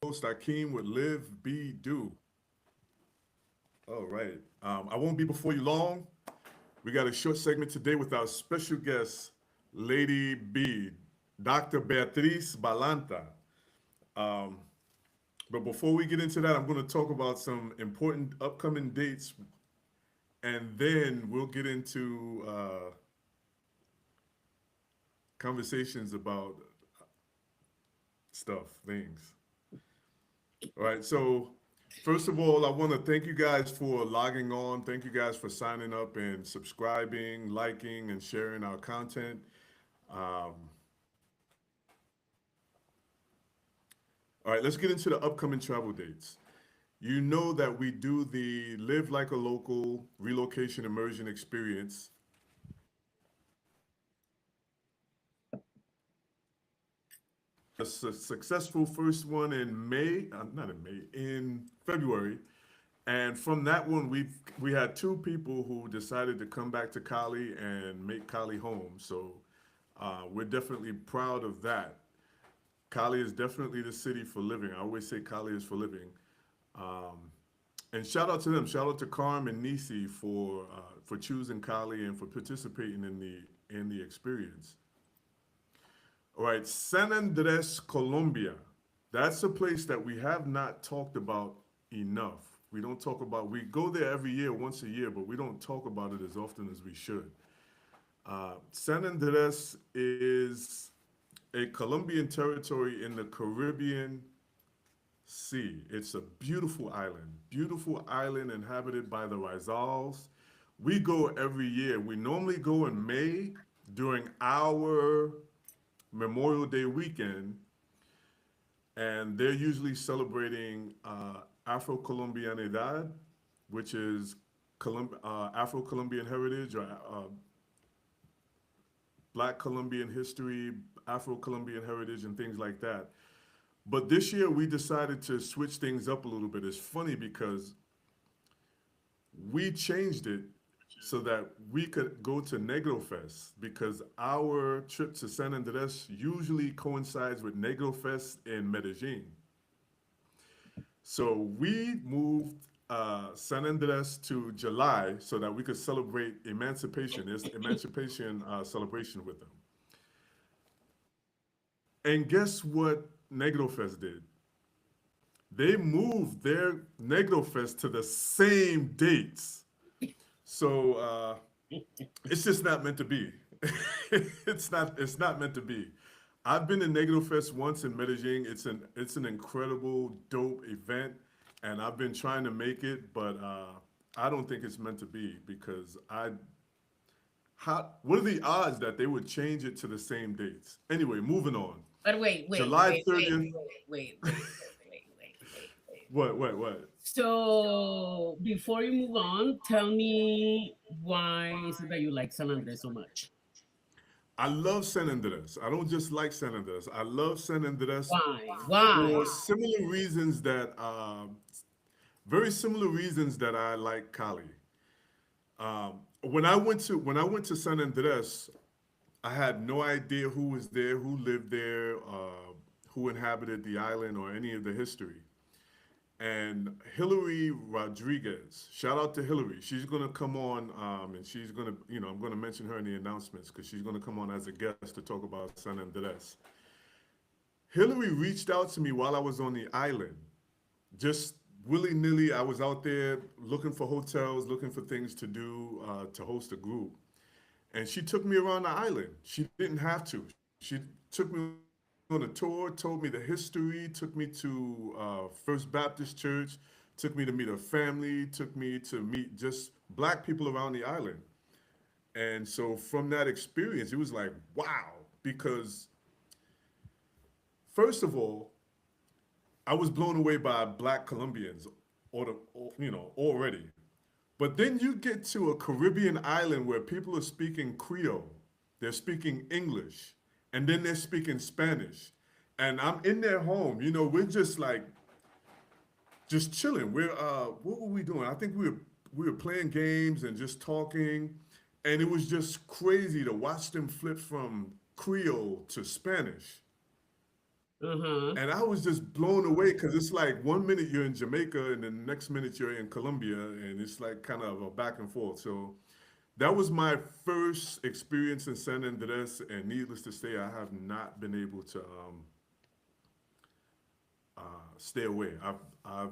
host Akeem with Live, Be, Do. All right. I won't be before you long. We got a short segment today with our special guest, Lady B, Dr. Beatriz Balanta. Um, but before we get into that, I'm going to talk about some important upcoming dates, and then we'll get into conversations about stuff, things. All right. So, first of all, I want to thank you guys for logging on. Thank you guys for signing up and subscribing, liking, and sharing our content. Um, all right, let's get into the upcoming travel dates. You know that we do the Live Like a Local relocation immersion experience. We had a successful first one in May, not in May, in February. And from that one, we had two people who decided to come back to Cali and make Cali home. So we're definitely proud of that. Cali is definitely the city for living. I always say Cali is for living. Um, and shout out to them. Shout out to Carm and Nisi for choosing Cali and for participating in the experience. All right, San Andres, Colombia. That's a place that we have not talked about enough. We don't talk about. We go there every year, once a year, but we don't talk about it as often as we should. San Andres is a Colombian territory in the Caribbean Sea. It's a beautiful island inhabited by the Rizals. We go every year. We normally go in May during our Memorial Day weekend, and they're usually celebrating Afro Colombianidad, which is Afro Colombian heritage or Black Colombian history, Afro Colombian heritage, and things like that. But this year we decided to switch things up a little bit. It's funny because we changed it so that we could go to Negro Fest because our trip to San Andres usually coincides with Negro Fest in Medellin. So we moved San Andres to July so that we could celebrate Emancipation, this Emancipation celebration with them. And guess what Negro Fest did? They moved their Negro Fest to the same dates. So it's just not meant to be. It's not meant to be. I've been to Negro Fest once in Medellin. It's an incredible, dope event, and I've been trying to make it, but I don't think it's meant to be because what are the odds that they would change it to the same dates? Anyway, moving on. But wait, wait, July wait, wait, 30th. wait, wait, wait, wait, wait, wait, wait. What? So before you move on, tell me why is it that you like San Andres so much? I love San Andres. I don't just like San Andres. I love San Andres Why? Why? for similar reasons that, very similar reasons that I like Cali. When I went to San Andres, I had no idea who was there, who lived there, who inhabited the island, or any of the history. And Hillary Rodriguez, shout out to Hillary. She's gonna come on, and she's gonna, I'm gonna mention her in the announcements because she's gonna come on as a guest to talk about San Andres. Hillary reached out to me while I was on the island, just willy nilly. I was out there looking for hotels, looking for things to do to host a group, and she took me around the island. She didn't have to. She took me on a tour, told me the history, took me to First Baptist Church, took me to meet her family, took me to meet just black people around the island. And so from that experience, it was like, wow, because first of all, I was blown away by black Colombians, already. But then you get to a Caribbean island where people are speaking Creole, they're speaking English, and then they're speaking Spanish. And I'm in their home, we're just like, just chilling. What were we doing? I think we were playing games and just talking, and it was just crazy to watch them flip from Creole to Spanish. Uh-huh. And I was just blown away because it's like 1 minute you're in Jamaica and then the next minute you're in Colombia, and it's like kind of a back and forth. So that was my first experience in San Andres, and needless to say, I have not been able to uh, stay away. I've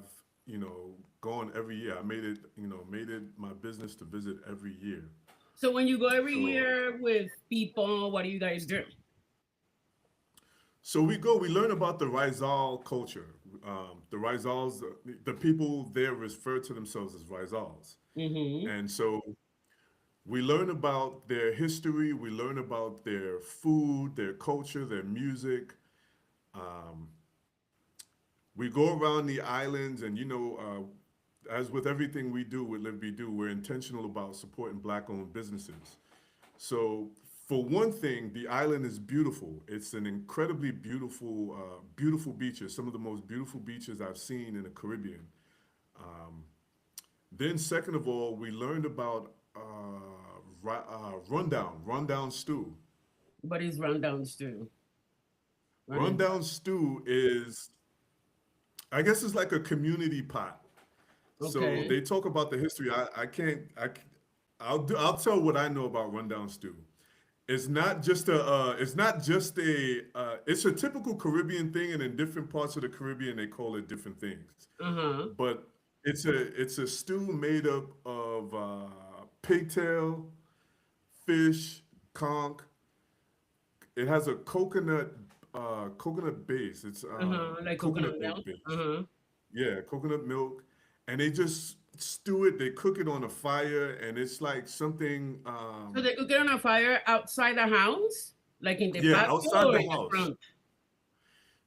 gone every year. I made it made it my business to visit every year. So when you go every So year with people, what do you guys do? we learn about the Rizal culture. The Rizals, the people there refer to themselves as Rizals. Mm-hmm. And so we learn about their history, we learn about their food, their culture, their music. Um, we go around the islands, and as with everything we do with Live Be Do, we're intentional about supporting Black-owned businesses. So, for one thing, the island is beautiful. It's an incredibly beautiful beaches. Some of the most beautiful beaches I've seen in the Caribbean. Um, then, second of all, we learned about rundown stew. What is rundowns do? What is Rundown stew is, I guess, it's like a community pot. So okay? they talk about the history. I can't. I'll tell what I know about rundown stew. It's not just a it's a typical Caribbean thing, and in different parts of the Caribbean they call it different things. Uh-huh. But it's a stew made up of pigtail, fish, conch. It has a coconut base. It's Uh-huh. Like coconut coconut milk milk. base. Uh-huh. Yeah, coconut milk, and they just stew it. They cook it on a fire, and it's like something. So they cook it on a fire outside the house, like in the Yeah, patio outside or the in the house. front?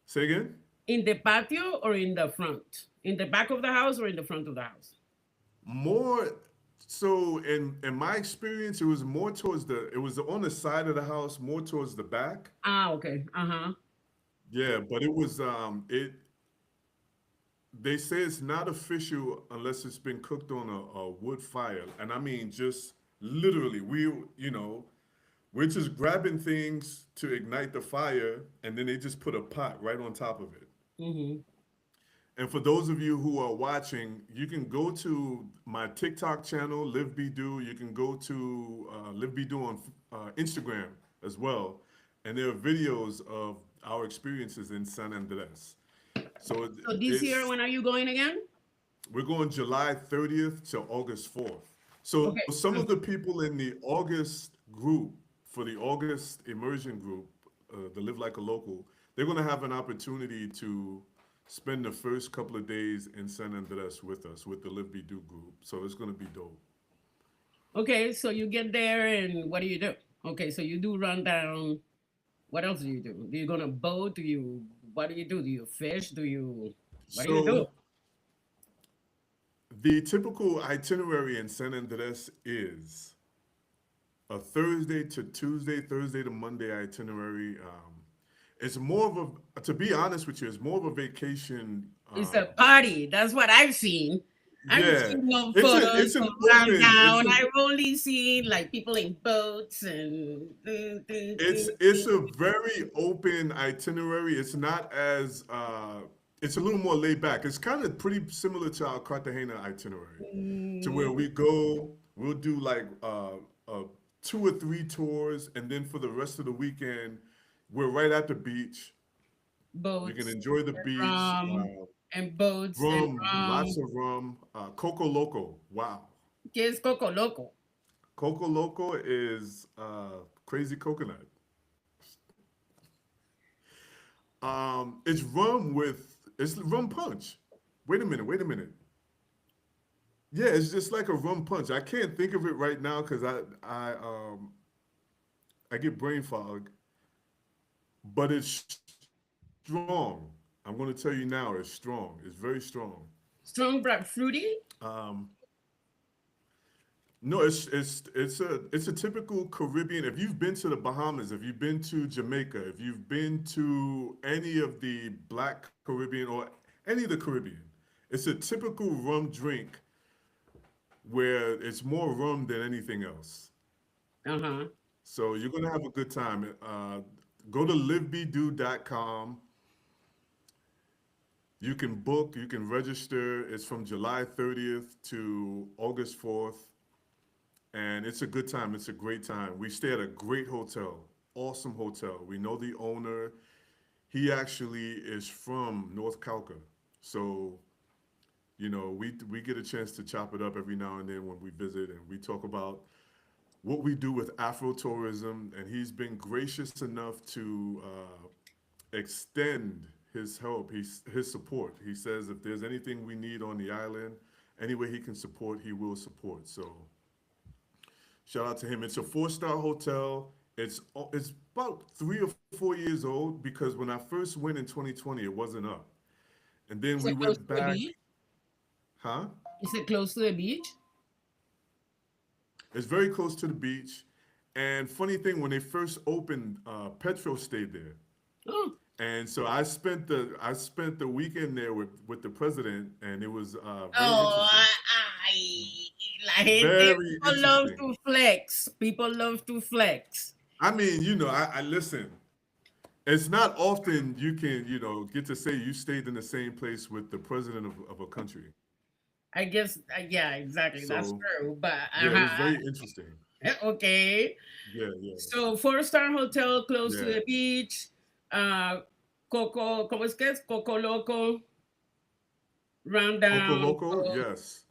Say again. In the patio or in the front? In the back of the house or in the front of the house? More so in my experience, it was more towards it was on the side of the house, more towards the back. Ah, okay. Uh-huh. Yeah, but it was they say it's not official unless it's been cooked on a wood fire. And I mean just literally we're just grabbing things to ignite the fire, and then they just put a pot right on top of it. Mm-hmm. And for those of you who are watching, you can go to my TikTok channel, Live Be Do. You can go to Live Be Do on Instagram as well. And there are videos of our experiences in San Andres. So So this year, it's when are you going again? we're going July 30th to August 4th. So Okay. some of the people in the August group, for the August immersion group, the Live Like a Local, they're going to have an opportunity to spend the first couple of days in San Andres with us, with the Live Be Do group. So it's going to be dope. Okay, so you get there and what do you do? Okay, so you do rundown. What else do you do? Do you go on a boat? Do you what do you do? Do you fish? Do you what do you do? So the typical itinerary in San Andres is a Thursday to Tuesday, Thursday to Monday itinerary. It's more of to be honest with you, it's more of a vacation. It's a party. That's what I've seen. I've Yeah, seen no it's photos an of open, rundown. I've only seen like people in boats and it's a very open itinerary. It's not as it's a little more laid back. It's kind of pretty similar to our Cartagena itinerary, to where we go, we'll do like two or three tours, and then for the rest of the weekend, we're right at the beach. We can boats enjoy the and beach, rum and boats and rum, lots rum. of rum, Coco Loco. Wow, ¿Qué es Coco Loco? Coco Loco is crazy coconut. It's rum punch. Wait a minute, wait a minute. Yeah, it's just like a rum punch. I can't think of it right now because I get brain fog, but it's strong. I'm going to tell you now, it's strong. It's very strong. Strong black fruity? Um, no, it's a typical Caribbean. If you've been to the Bahamas, if you've been to Jamaica, if you've been to any of the Black Caribbean or any of the Caribbean, it's a typical rum drink where it's more rum than anything else. Uh-huh. So you're gonna have a good time. Go to livebedo.com. You can book, you can register. It's from July 30th to August 4th. And it's a good time. It's a great time. We stay at a great hotel, awesome hotel. We know the owner. He actually is from North Calca. So, we get a chance to chop it up every now and then when we visit, and we talk about what we do with Afro tourism. And he's been gracious enough to extend his help, his support. He says if there's anything we need on the island, any way he can support, he will support. So shout out to him. It's a four-star hotel. It's about 3 or 4 years old because when I first went in 2020, it wasn't up, and then Is we it close went to the back. beach? Huh? Is it close to the beach? It's very close to the beach. And funny thing, when they first opened, Petro stayed there. Oh, And so I spent the weekend there with the president, and it was very oh, interesting. la gente, Very people love interesting. to flex. People love to flex. I mean, I listen. It's not often you can, get to say you stayed in the same place with the president of a country. I guess, yeah, exactly. That's So true. But yeah, it was very interesting. okay. Yeah, yeah, So four-star hotel close to yeah. the beach. Uh, Coco, ¿cómo es que es? Coco Loco, Coco rundown, Loco, yes,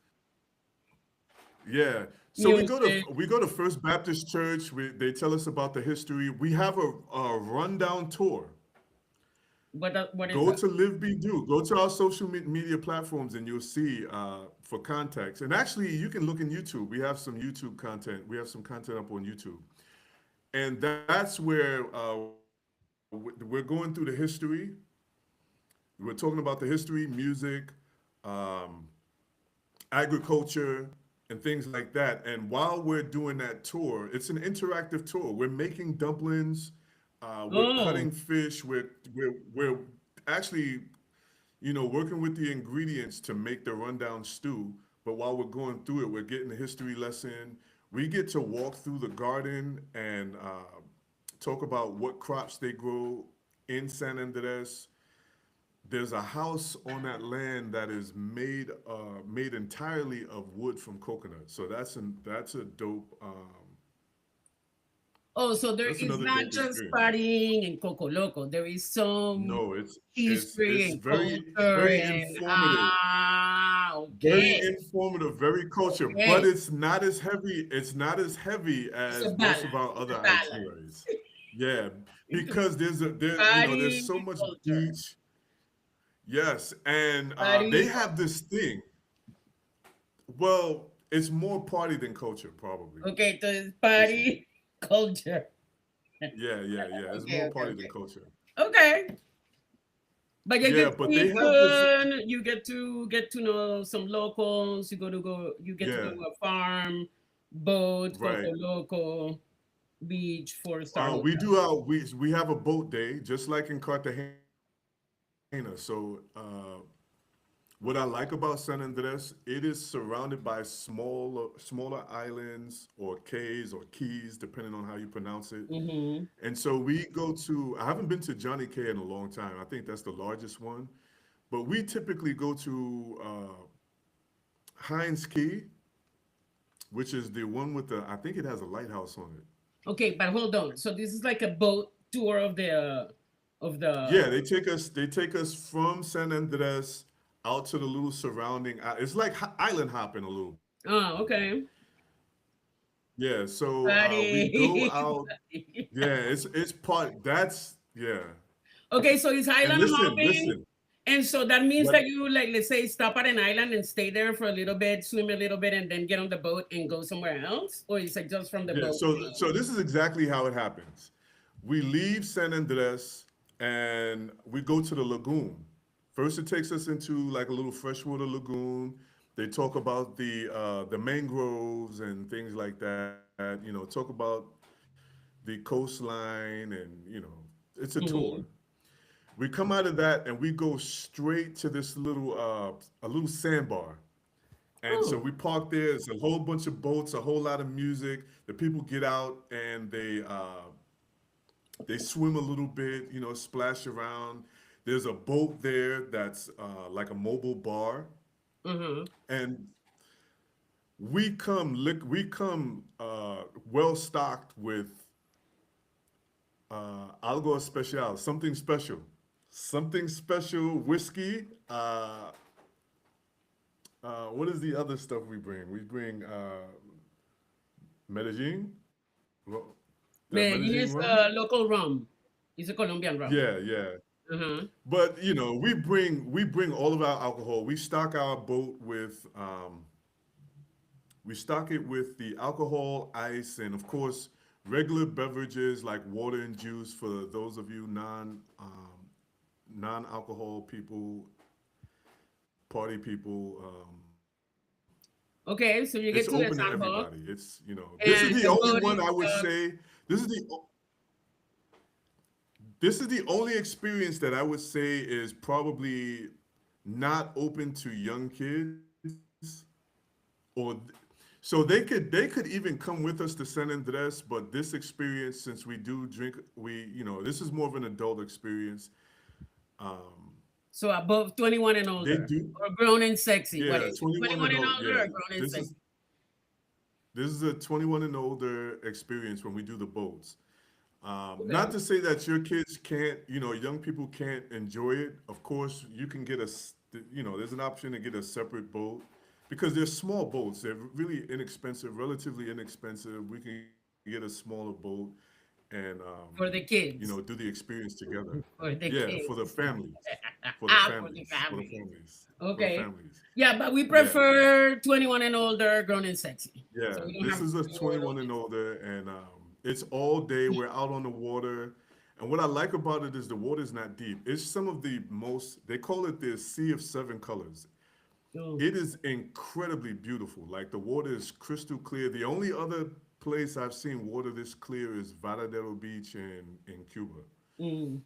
yeah. So we go to music. we go to First Baptist Church. They tell us about the history. We have a rundown tour. What is Go that? to Live Be Do. Go to our social media platforms, and you'll see for context. And actually, you can look in YouTube. We have some YouTube content. We have some content up on YouTube, and that's where we're going through the history. We're talking about the history, music, um, agriculture, and things like that. And while we're doing that tour, it's an interactive tour. We're making dumplings, we're Oh, cutting fish, we're actually, working with the ingredients to make the rundown stew. But while we're going through it, we're getting a history lesson. We get to walk through the garden and talk about what crops they grow in San Andres. There's a house on that land that is made entirely of wood from coconut. So that's a dope oh, so there that's is another not dope just experience. partying in Coco Loco. There is some No, it's history it's and culture very and informative, very okay, informative, very culture, but okay. it's not as heavy. It's not as heavy It's a as most of balance. our It's other a balance. itineraries. Yeah, It's a because there's party so much culture. beach. Yes, and they Party have this thing. Well, it's more party than culture, probably. okay, so it's It's party culture. Yeah, yeah, yeah. It's Okay, more okay, party than okay. culture. Okay. But you Yeah, get but they free have this. food, you get to know some locals, you get to go Yeah, to a farm, boat, Coco right. Loco, beach, four-star We hotel. do we have a boat day just like in Cartagena. So what I like about San Andres, it is surrounded by smaller islands or cays or keys, depending on how you pronounce it. Mm-hmm. And so we go to. I haven't been to Johnny Cay in a long time. I think that's the largest one. But we typically go to Heinz Key, which is the one with the. I think it has a lighthouse on it. Okay, but hold on. So this is like a boat tour of the Yeah, they take us from San Andres out to the little surrounding. It's like island hopping a little bit. oh, okay. Yeah, so we go Party. out. Yeah, it's part. That's yeah. Okay, so it's And island listen, hopping. listen. And so that means What? that you like, let's say, stop at an island and stay there for a little bit, swim a little bit, and then get on the boat and go somewhere else, or is it just from the Yeah. boat? So this is exactly how it happens. We leave San Andres and we go to the lagoon. First, it takes us into like a little freshwater lagoon. They talk about the mangroves and things like that. Talk about the coastline, and it's a tour. Mhm. We come out of that and we go straight to this little a little sandbar. And so Oh, we park there. It's a whole bunch of boats, a whole lot of music. The people get out and they swim a little bit, splash around. There's a boat there that's like a mobile bar, Mm-hmm. and we come well stocked with algo especial, something special whiskey. What is the other stuff we bring? We bring Medellin, ro- the Medellin Medellin is rum. a local rum. It's a Colombian rum. Yeah, yeah. Uh-huh. But you know, we bring all of our alcohol. We stock our boat with we stock it with the alcohol, ice, and of course regular beverages like water and juice for those of you non-alcohol people, party people. Okay, so you It's get to open the to sandbar, everybody. It's this is and the the only boat one I is would say. This is the this is the only experience that I would say is probably not open to young kids or so they could even come with us to San Andres, but this experience, since we do drink, this is more of an adult experience. Um, so above 21 and they older, do, or grown and sexy. What yeah, is it? 21 21 and and old. older Yeah, or grown and this sexy? is this is a 21 and older experience when we do the boats. Not Okay. to say that your kids can't, young people can't enjoy it. Of course, you can get there's an option to get a separate boat because they're small boats. They're really inexpensive, relatively inexpensive. We can get a smaller boat and, For the kids. do the experience together. For the Yeah, for the kids. families, For the for the families. families, for the Okay. families. Yeah, but we Yeah, prefer 21 and older, grown and sexy. So yeah. we don't This have is a 21 and 21 and older, and it's all day. We're out on the water, and what I like about it is the water's not deep. It's some of the most. They call it the Sea of Seven Colors. older. It is incredibly beautiful. Like the water is crystal clear. The only other place I've seen water this clear is Varadero Beach in Cuba. Mm.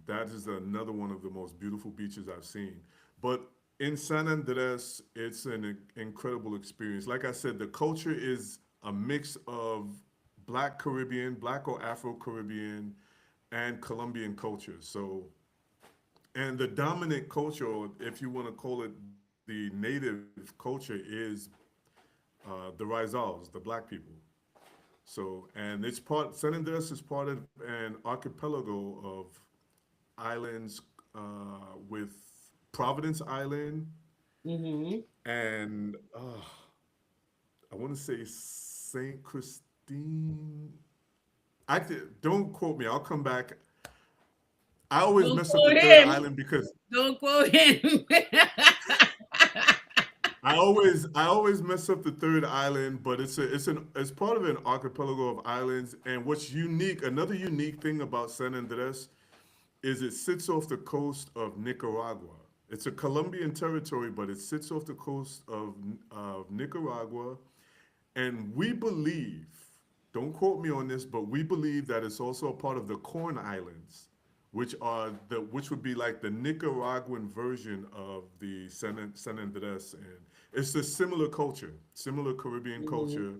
That is another one of the most beautiful beaches I've seen. But in San Andres, it's an incredible experience. Like I said, the culture is a mix of Black Caribbean, Black or Afro Caribbean, and Colombian culture. So, and the dominant culture, or if you want to call it the native culture, is the Rizals, the Black people. So, and San Andres is part of an archipelago of islands with Providence Island Mm-hmm. and I want to say Saint Christine. Don't quote me. I'll come back. I always Don't mess up the quote third him. island because Don't quote him. I always mess up the third island, but it's part of an archipelago of islands. And what's unique, another unique thing about San Andres is it sits off the coast of Nicaragua. It's a Colombian territory, but it sits off the coast of Nicaragua. And we believe, don't quote me on this, but we believe that it's also a part of the Corn Islands, which would be like the Nicaraguan version of the San Andres, and it's a similar culture, similar Caribbean Mhm. culture,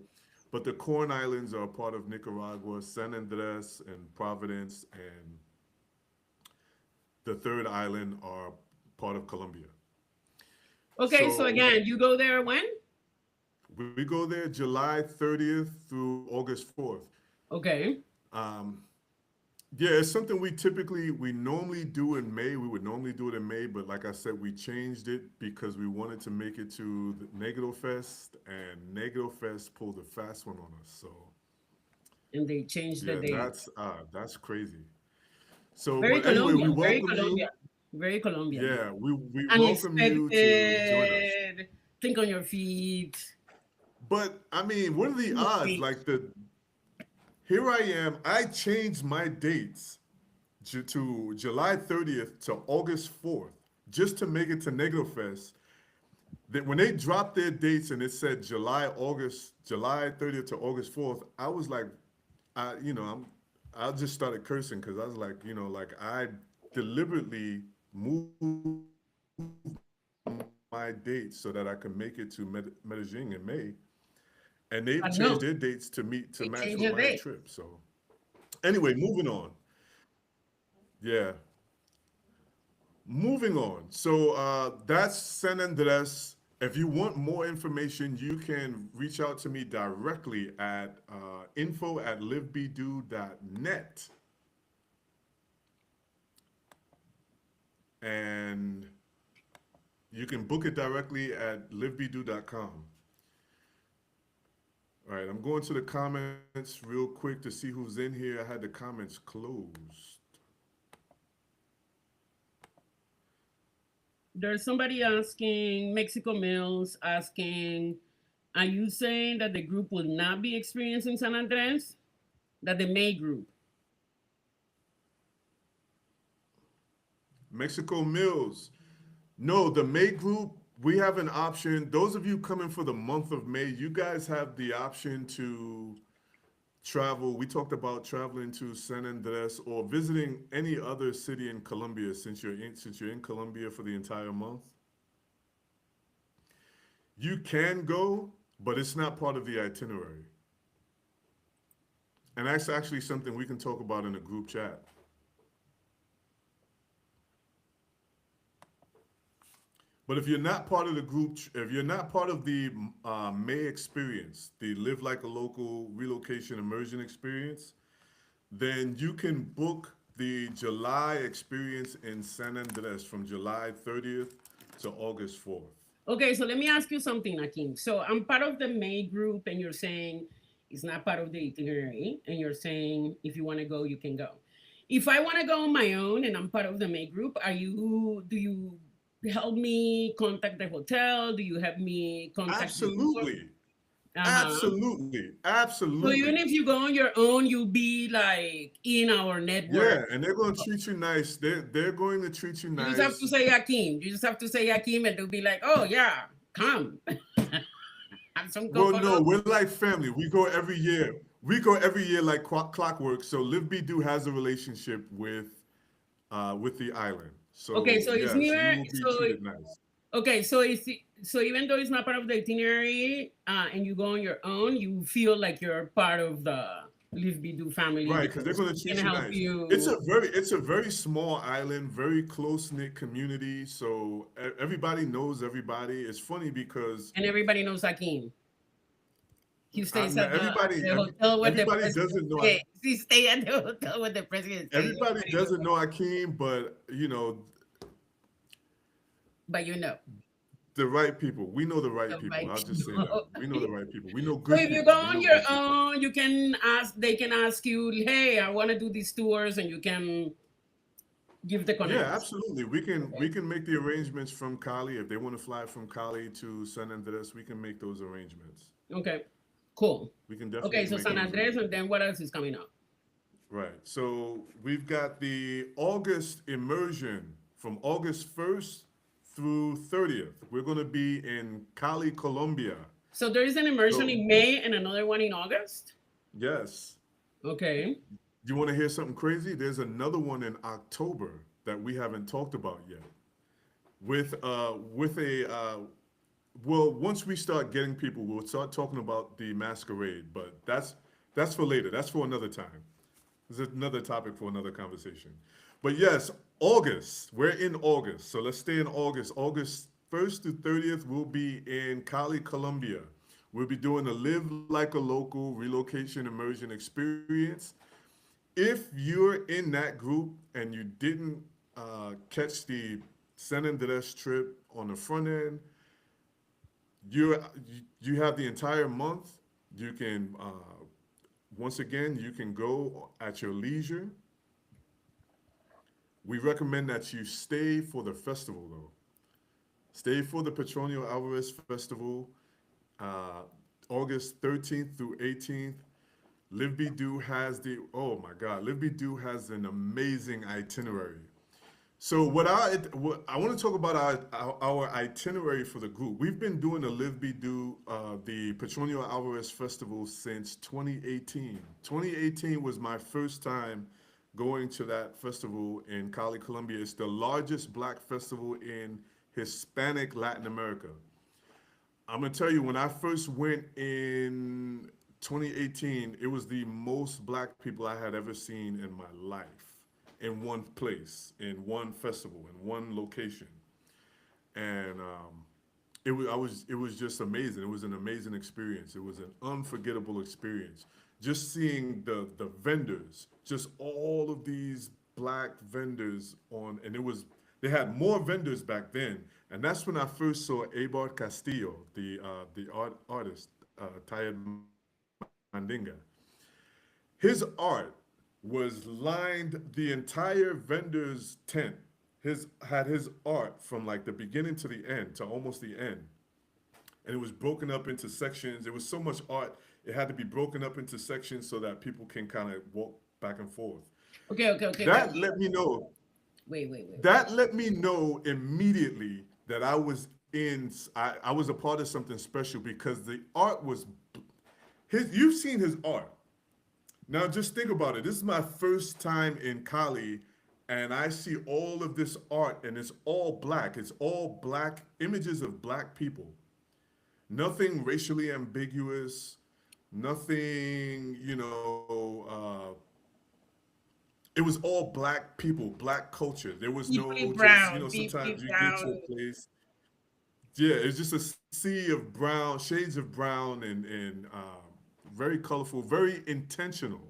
but the Corn Islands are a part of Nicaragua, San Andres and Providence, and the third island are part of Colombia. Okay, so So again, you go there when? we go there July 30th through August 4th. Okay. Um, Yeah, it's something we normally do in May. We would normally do it in May, but like I said, we changed it because we wanted to make it to the Negro Fest, and Negro Fest pulled a fast one on us. So And they changed the yeah, date. that's crazy. So, Very but anyway, we Colombian, very welcome you. Colombian, very Colombian. Yeah, we welcome you to join us. Unexpected. Think on your feet. But I mean, what are the odds? Wait. Like here I am. I changed my dates to July 30th to August 4th just to make it to Negro Fest. That when they dropped their dates and it said July 30th to August 4th, I was like, I just started cursing because I was like, like I deliberately moved my dates so that I could make it to Medellin in May, and they've But changed no, their dates to they match changed with the my date. trip. So anyway, moving on. Yeah. moving on. So that's San Andres. If you want more information, you can reach out to me directly at info@livebedo.net. And you can book it directly at livebedo.com. All right, I'm going to the comments real quick to see who's in here. I had the comments closed. There's somebody asking, Mexico Mills asking, are you saying that the group will not be experiencing San Andres? That the May group? Mexico Mills. No, the May group, we have an option. Those of you coming for the month of May, you guys have the option to travel. We talked about traveling to San Andres or visiting any other city in Colombia since you're in Colombia for the entire month. You can go, but it's not part of the itinerary. And that's actually something we can talk about in a group chat. But if you're not part of the group, if you're not part of the May experience, the Live Like a Local relocation immersion experience, then you can book the July experience in San Andres from July 30th to August 4th. Okay, so let me ask you something, Akim. So I'm part of the May group, and you're saying it's not part of the itinerary, and you're saying if you want to go, you can go. If I want to go on my own and I'm part of the May group, do you help me contact the hotel? Do you help me contact the tour? Absolutely. Uh-huh. Absolutely. So Absolutely. even if you go on your own, you'll be like in our network. Yeah, and they're going to treat you nice. They're going to treat you You nice. just have to say Akim. You just have to say Akim, and they'll be like, oh, yeah, come. Have some Well, coconut. no, we're like family. We go every year. We go every year like clockwork. So Live Be Do has a relationship with the island. So Okay, so it's yes, you near. will be So treated nice. okay, so even though it's not part of the itinerary, and you go on your own, you feel like you're part of the Live Be Do family Right, because they're because going to we can treat you help nice. you. It's a very small island, very close knit community. So everybody knows everybody. It's funny because And everybody knows Akim. He stays at everybody the hotel where the everybody president doesn't know. stays. He stays at the hotel where the president stays. Everybody Everybody knows doesn't know Akim, Akeem, but but you know. the right people. We know the right The people. right I'll just say that. people. We know the right people. We know So good if you go people. We on know your good people. own, you can ask. They can ask you, "Hey, I want to do these tours," and you can give the Yeah, connect. absolutely. We can Okay. we can make the arrangements from Cali. If they want to fly from Cali to San Andres, we can make those arrangements. Okay. Cool. We can Okay. definitely So make San those Andres, arrangements. and then what else is coming up? Right. So we've got the August immersion from August 1st through 30th. We're going to be in Cali, Colombia. So there is an immersion So, in May and another one in August. yes. Okay. You want to hear something crazy? There's another one in October that we haven't talked about yet. With a well, once we start getting people, we'll start talking about the masquerade, but that's for later. That's for another time. This is another topic for another conversation. But yes, August. We're in August. So let's stay in August. August 1st to 30th, we'll be in Cali, Colombia. We'll be doing a Live Like a Local relocation immersion experience. If you're in that group and you didn't catch the San Andres trip on the front end, you you have the entire month. You can once again you can go at your leisure. We recommend that you stay for the festival though. Stay for the Petronio Alvarez Festival, uh, August 13th through 18th. Live Be Do has the oh my God, Live Be Do has an amazing itinerary. So what I want to talk about our itinerary for the group. We've been doing the Live Be Do the Petronio Alvarez Festival since 2018. 2018 was my first time going to that festival in Cali, Colombia. It's the largest black festival in Hispanic Latin America. I'm gonna tell you, when I first went in 2018, it was the most black people I had ever seen in my life. in one place, in one festival, in one location. And it was just amazing. It was an amazing experience. It was an unforgettable experience. Just seeing the vendors, just all of these black vendors on, and they had more vendors back then, and that's when I first saw Abard Castillo, the artist, Tayed Mandinga. His art was lined the entire vendor's tent. His had his art from like the beginning to the end, to almost the end, and it was broken up into sections. There was so much art, it had to be broken up into sections so that people can kind of walk back and forth. Okay. That let me know. Wait. That let me know immediately that I was a part of something special because the art was his. You've seen his art. Now just think about it. This is my first time in Cali, and I see all of this art, and it's all black. It's all black images of black people. Nothing racially ambiguous. Nothing, it was all black people, black culture. There was Deeply no just, brown, deeply sometimes you get to brown. a place, yeah, it's just a sea of brown, shades of brown, and very colorful, very intentional.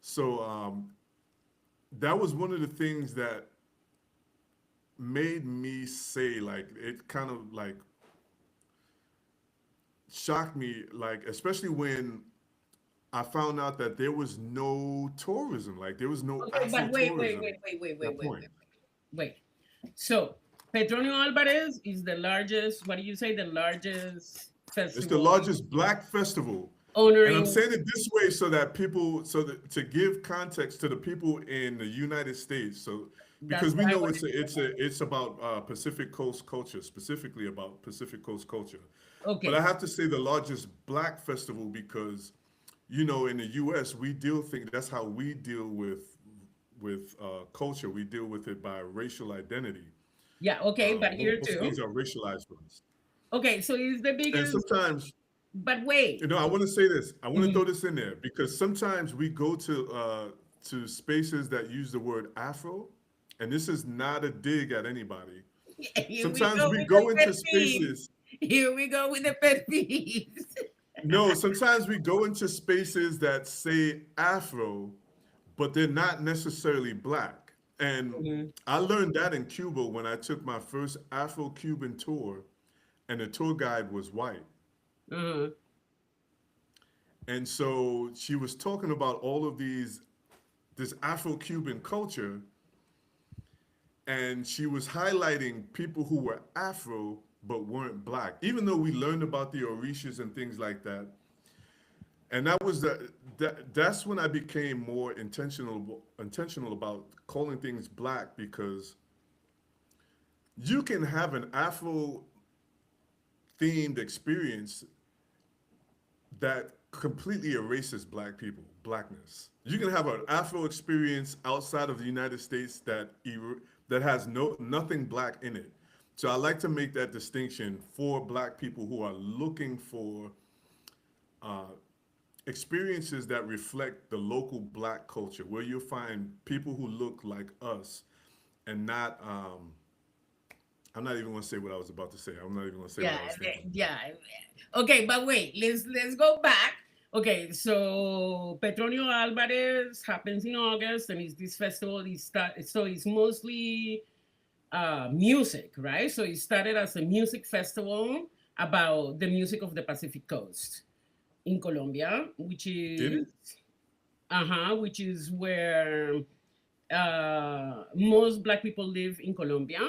So that was one of the things that made me say, like, it kind of like shocked me, like, especially when I found out that there was no tourism, like there was no Okay, Afro but wait, wait, tourism wait, wait, wait, at wait, that wait, point. wait, wait. So, Petronio Alvarez is the largest, what do you say, the largest It's the festival largest black festival. And I'm honoring saying it this way so that so that to give context to the people in the United States. So that's because we why I know wanted to know. it's about Pacific Coast culture, specifically about Pacific Coast culture. But I Okay, have to say the largest black festival because in the U.S. we deal think that's how we deal with culture. We deal with it by racial identity. yeah, okay, but here Most too. things are racialized for us, Okay, so it's the and biggest, sometimes but wait. I want to say this. I want to Mhm. throw this in there because sometimes we go to spaces that use the word Afro, and this is not a dig at anybody. Here we Sometimes go we with the go pet into peeves. spaces. Here we go with the pet peeves. No, sometimes we go into spaces that say Afro, but they're not necessarily black. And Mhm. I learned that in Cuba when I took my first Afro-Cuban tour, and the tour guide was white. Uh-huh. And so she was talking about all of this Afro-Cuban culture, and she was highlighting people who were Afro but weren't black. Even though we learned about the Orishas and things like that, and that's when I became more intentional about calling things black because you can have an Afro themed experience that completely erases black people, blackness. You can have an Afro experience outside of the United States that has nothing black in it. So I like to make that distinction for black people who are looking for uh, experiences that reflect the local black culture, where you'll find people who look like us and not. I'm not even going to say what I was about to say. I'm not even going to say what Yeah, I was thinking. yeah. Okay, but wait, let's go back. Okay, so Petronio Alvarez happens in August, and it's this festival. So it's mostly music, right? So it started as a music festival about the music of the Pacific Coast in Colombia, Did it? which is where most Black people live in Colombia,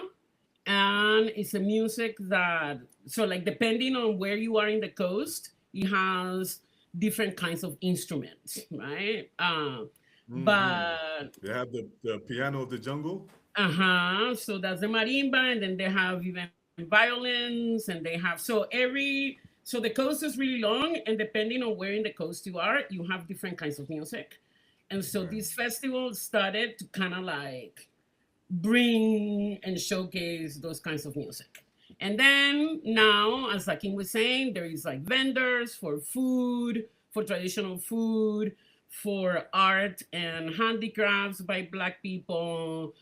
and it's a music that, so like depending on where you are in the coast, it has different kinds of instruments, right? Mm-hmm. But They have the piano of the jungle. so that's the marimba, and then they have even violins, and they have so the coast is really long, and depending on where in the coast you are, you have different kinds of music. And so Right. this festival started to kind of like bring and showcase those kinds of music. And then now, as Akin was saying, there is like vendors for food, for traditional food, for art and handicrafts by Black people.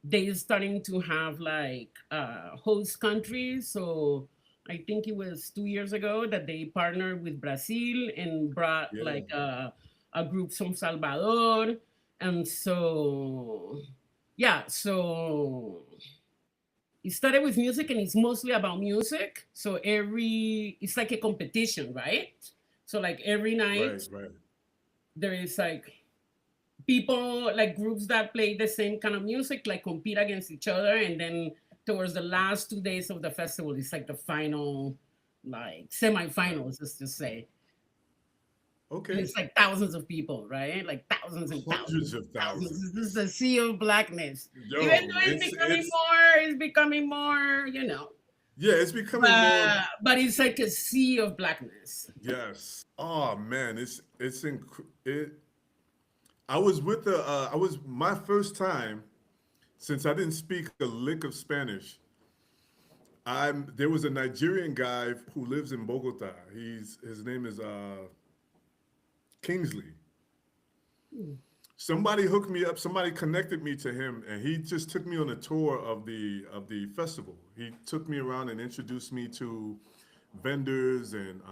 They're starting to have like host countries. So I think it was 2 years ago that they partnered with Brazil and brought Yeah. like a group from Salvador. And so, yeah, so it started with music and it's mostly about music. So it's like a competition, right? So like every Right, night right. there is like people, like groups that play the same kind of music, like compete against each other. And then towards the last 2 days of the festival, it's like the final, like Right. semifinals, let's just say. And Okay. it's like thousands of people, right? Like thousands and thousands Hundreds of and thousands. This is thousands. the sea of blackness. Even Yo, though it's it's becoming more, yeah, it's becoming more. but it's like a sea of blackness. Yes. Oh man, it. I was with the. I was my first time since I didn't speak a lick of Spanish. There was a Nigerian guy who lives in Bogota. His name is Kingsley. Hmm. Somebody hooked me up. Somebody connected me to him, and he just took me on a tour of the festival. He took me around and introduced me to vendors and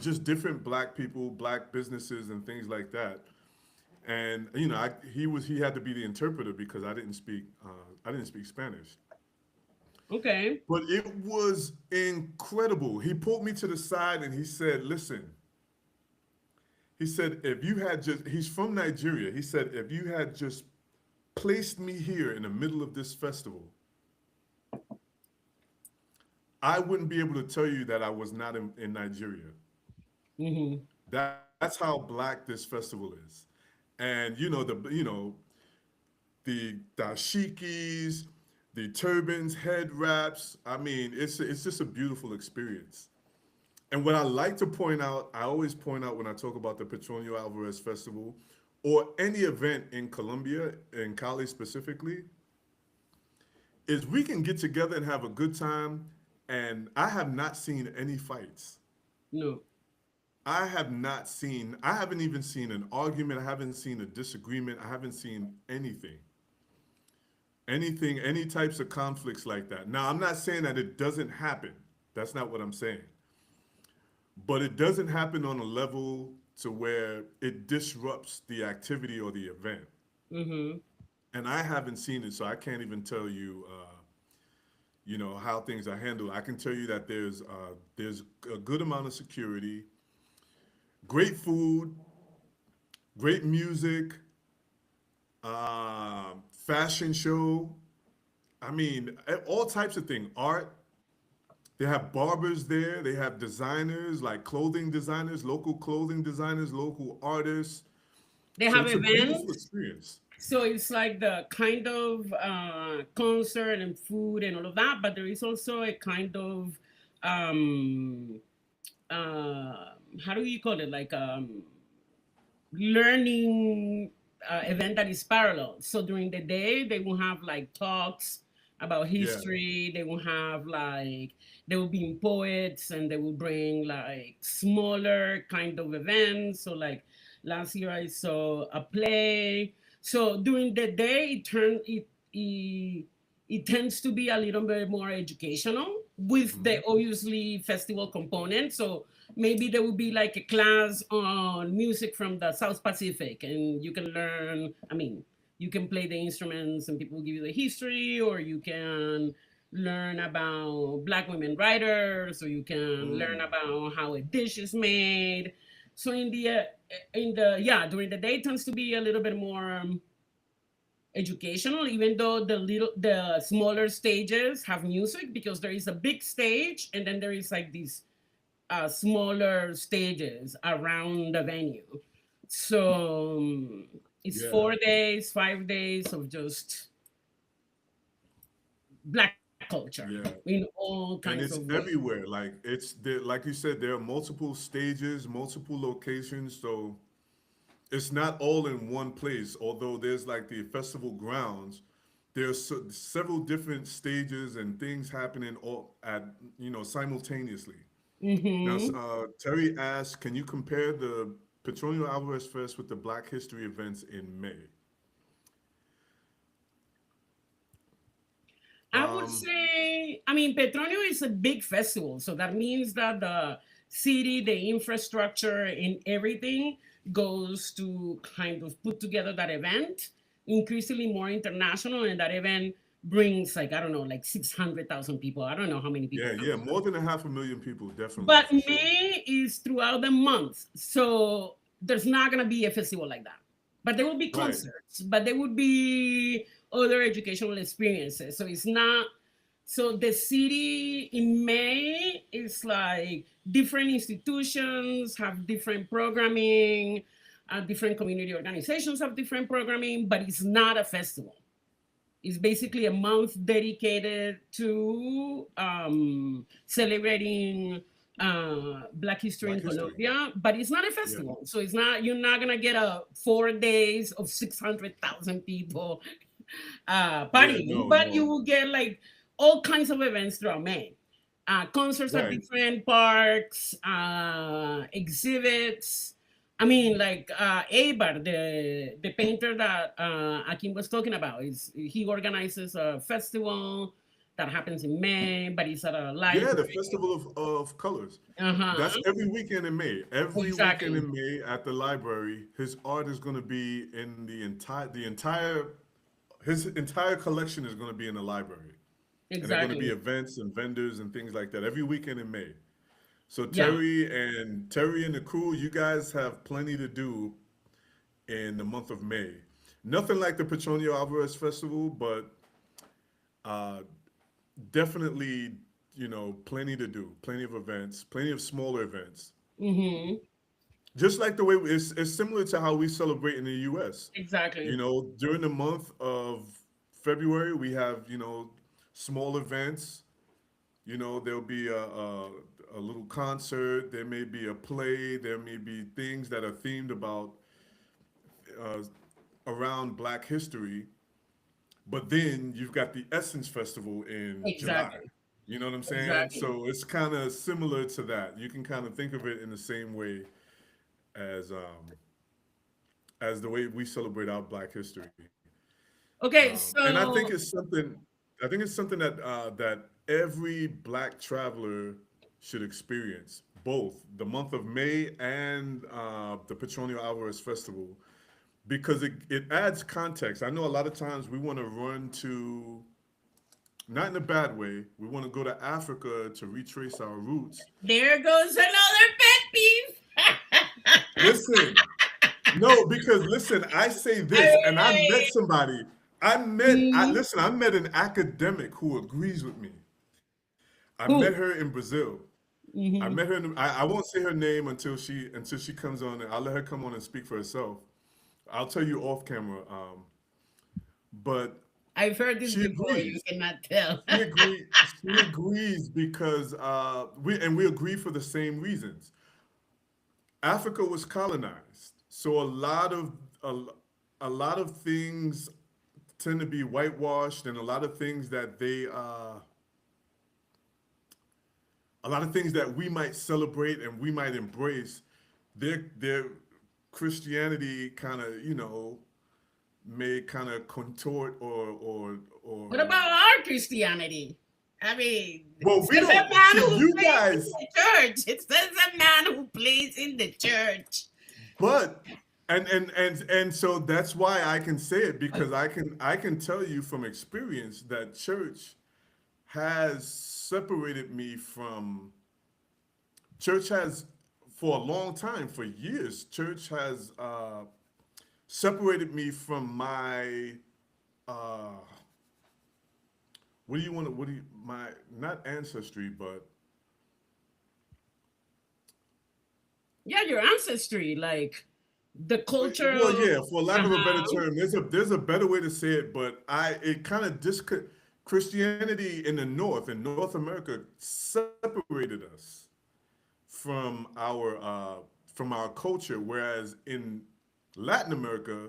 just different black people, black businesses, and things like that. And he had to be the interpreter because I didn't speak Spanish. Okay. But it was incredible. He pulled me to the side and he said, "Listen," he said, "if you had just," he's from Nigeria. He said, "if you had just placed me here in the middle of this festival, I wouldn't be able to tell you that I was not in Nigeria." Hmm. That's how black this festival is. And the dashikis, the turbans, head wraps. I mean, it's just a beautiful experience. And what I like to point out, I always point out when I talk about the Petronio Alvarez Festival or any event in Colombia, in Cali specifically, is we can get together and have a good time. And I have not seen any fights. No. I haven't even seen an argument. I haven't seen a disagreement. I haven't seen anything, any types of conflicts like that. Now, I'm not saying that it doesn't happen. That's not what I'm saying. But it doesn't happen on a level to where it disrupts the activity or the event. Hmm. And I haven't seen it, so I can't even tell you, how things are handled. I can tell you that there's a good amount of security, great food, great music, fashion show. I mean, all types of things. Art. They have barbers there. They have designers, like clothing designers, local clothing designers, local artists. They So have it's a beautiful events. experience. So it's like the kind of concert and food and all of that, but there is also a kind of um, uh, how do you call it? Like learning event that is parallel. So during the day, they will have like talks about Yeah. history. They will have like they will be poets, and they will bring like smaller kind of events. So like last year, I saw a play. So during the day, it tends to be a little bit more educational with the Mhm. obviously festival component. So maybe there will be like a class on music from the South Pacific, and you can learn. I mean, you can play the instruments, and people will give you the history, or you can learn about Black women writers, or you can learn Mm. about how a dish is made. So in the yeah, during the day it tends to be a little bit more educational, even though the smaller stages have music, because there is a big stage and then there is like these smaller stages around the venue. So it's Yeah. 4 days, 5 days of just black culture Yeah. in all And kinds it's of ways. everywhere. Like it's there, like you said, there are multiple stages, multiple locations. So it's not all in one place. Although there's like the festival grounds, there's several different stages and things happening all at simultaneously. Now, Mm-hmm. Terry asked, can you compare the Petronio Alvarez Fest with the Black History events in May? I would Um, say, I mean, Petronio is a big festival. So that means that the city, the infrastructure, and everything goes to kind of put together that event, increasingly more international. And that event brings, like, I don't know, like 600,000 people. I don't know how many people yeah, come. yeah, more than a half a million people, definitely But for sure. May is throughout the month. So there's not going to be a festival like that. But there will be Right, concerts, but there would be other educational experiences. So it's not, so the city in May is like different institutions have different programming, different community organizations have different programming, but it's not a festival. It's basically a month dedicated to celebrating Black history Black in History. Colombia, but it's not a Yeah, festival. So it's not, you're not gonna get a 4 days of 600,000 people yeah, partying, no, but you no, will get like all kinds of events throughout May. Concerts at right. different parks, exhibits. I mean, like Eibar, the painter that Akim was talking about, is he organizes a festival that happens in May, but it's at a Yeah, the library. Festival of Colors. Uh That's huh. every weekend in May. Every weekend Exactly. in May at the library, his art is going to be in his entire collection is going to be in the library, and there are going to be Exactly. events and vendors and things like that every weekend in May. So Yeah. Terry and the crew, you guys have plenty to do in the month of May. Nothing like the Petronio Alvarez Festival, but uh, definitely, plenty to do, plenty of events, plenty of smaller events. Mm-hmm. Just like the way it's similar to how we celebrate in the U.S. Exactly. During the month of February, we have small events. There'll be a little concert. There may be a play. There may be things that are themed about uh, around Black history. But then you've got the Essence Festival in July. Exactly. You know what I'm saying? Exactly. So it's kind of similar to that. You can kind of think of it in the same way as um, as the way we celebrate our Black history. Okay, And I think so it's something. I think it's something that every Black traveler should experience. Both the month of May and the Petronio Alvarez Festival, because it adds context. I know a lot of times we want to run to, not in a bad way, we want to go to Africa to retrace our roots. there goes another pet peeve. Listen, no, because listen, I say I this, and I met mean, somebody. mm, I met an academic who agrees with me. I met who? her in Brazil. I Hmm. met her. I won't say her name until she comes on. And I'll let her come on and speak for herself. I'll tell you off camera. But I've heard this she before. You agrees. cannot tell. She agrees because we agree for the same reasons. Africa was colonized, so a, a lot of things tend to be whitewashed, and a lot of things that we might celebrate and we might embrace, their Christianity kind of may kind of contort or What about our Christianity? I mean, it well, we says a don't man see who you plays in guys. the church. It says a man who plays in the church. But and so that's why I can say it, because I can tell you from experience that has separated me from church has for a long time, for years, church has separated me from my uh what do you my not ancestry, but Yeah, your ancestry, like the culture well, of. yeah, for lack of a better Uh-huh. term, there's a better way to say it, but it kind of Christianity in North America separated us from our culture, whereas in Latin America,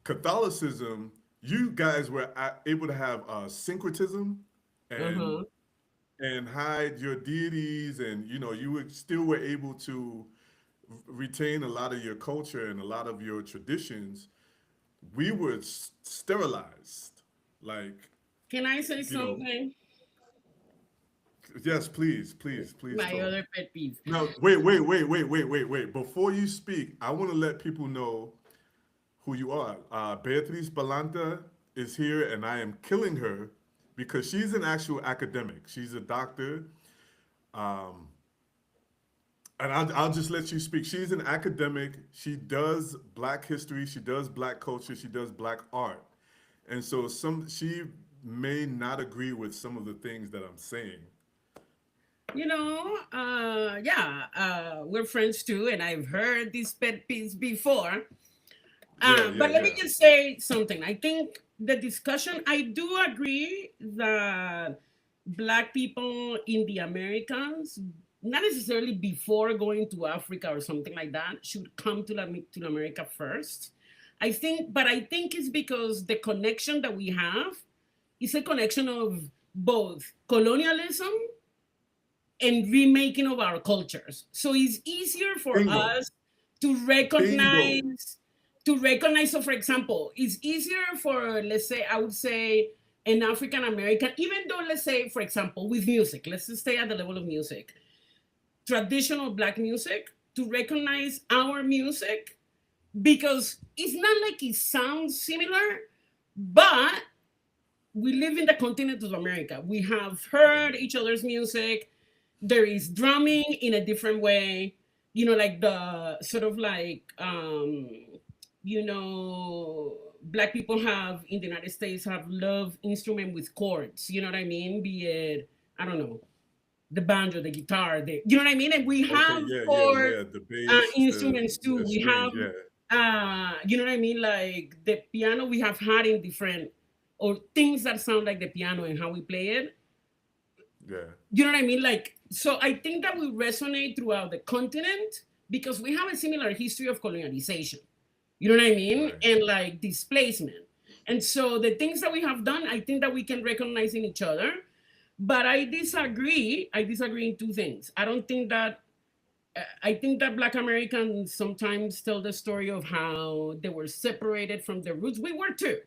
Catholicism, you guys were able to have syncretism and Uh-huh. and hide your deities, and you would still were able to retain a lot of your culture and a lot of your traditions. We were sterilized, like Can I say you know. something? Yes, please, please, please My talk. other pet peeve. Now, wait. Before you speak, I want to let people know who you are. Beatriz Balanta is here, and I am killing her because she's an actual academic. She's a doctor, um, and I'll just let you speak. She's an academic. She does Black history. She does Black culture. She does Black art, and so she may not agree with some of the things that I'm saying. Yeah, we're friends too, and I've heard these pet peeves before. Yeah, yeah, But let me yeah. just say something. I think the discussion, I do agree that Black people in the Americas, not necessarily before going to Africa or something like that, should come to America first. But I think it's because the connection that we have is a connection of both colonialism and remaking of our cultures. So it's easier for Bingo, us to bingo. recognize. So, for example, it's easier for, let's say, I would say, an African American, even though, let's say, for example, with music, let's just stay at the level of music, traditional Black music, to recognize our music because it's not like it sounds similar, but we live in the continent of America. We have heard each other's music. There is drumming in a different way, like the sort of like, Black people have in the United States have love instrument with chords. You know what I mean? Be it, I don't know, the banjo, the guitar, you know what I mean? And we Okay, have yeah, yeah, chord yeah. The bass, instruments too. the We string, have, yeah, you know what I mean? Like the piano we have had in different, or things that sound like the piano and how we play it. yeah. You know what I mean? Like, so I think that we resonate throughout the continent because we have a similar history of colonialization. You know what I mean? Right. And like displacement. And so the things that we have done, I think that we can recognize in each other. But I disagree. I disagree in two things. I don't think that I think that Black Americans sometimes tell the story of how they were separated from their roots. We were too.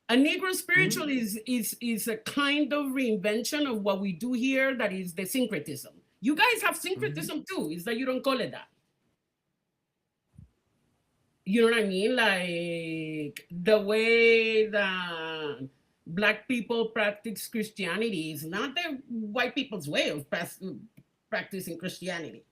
A Negro spiritual Hmm. is a kind of reinvention of what we do here. That is the syncretism. You guys have Hmm. syncretism too. Is that you don't call it that? You know what I mean? Like the way that Black people practice Christianity is not the white people's way of practicing Christianity.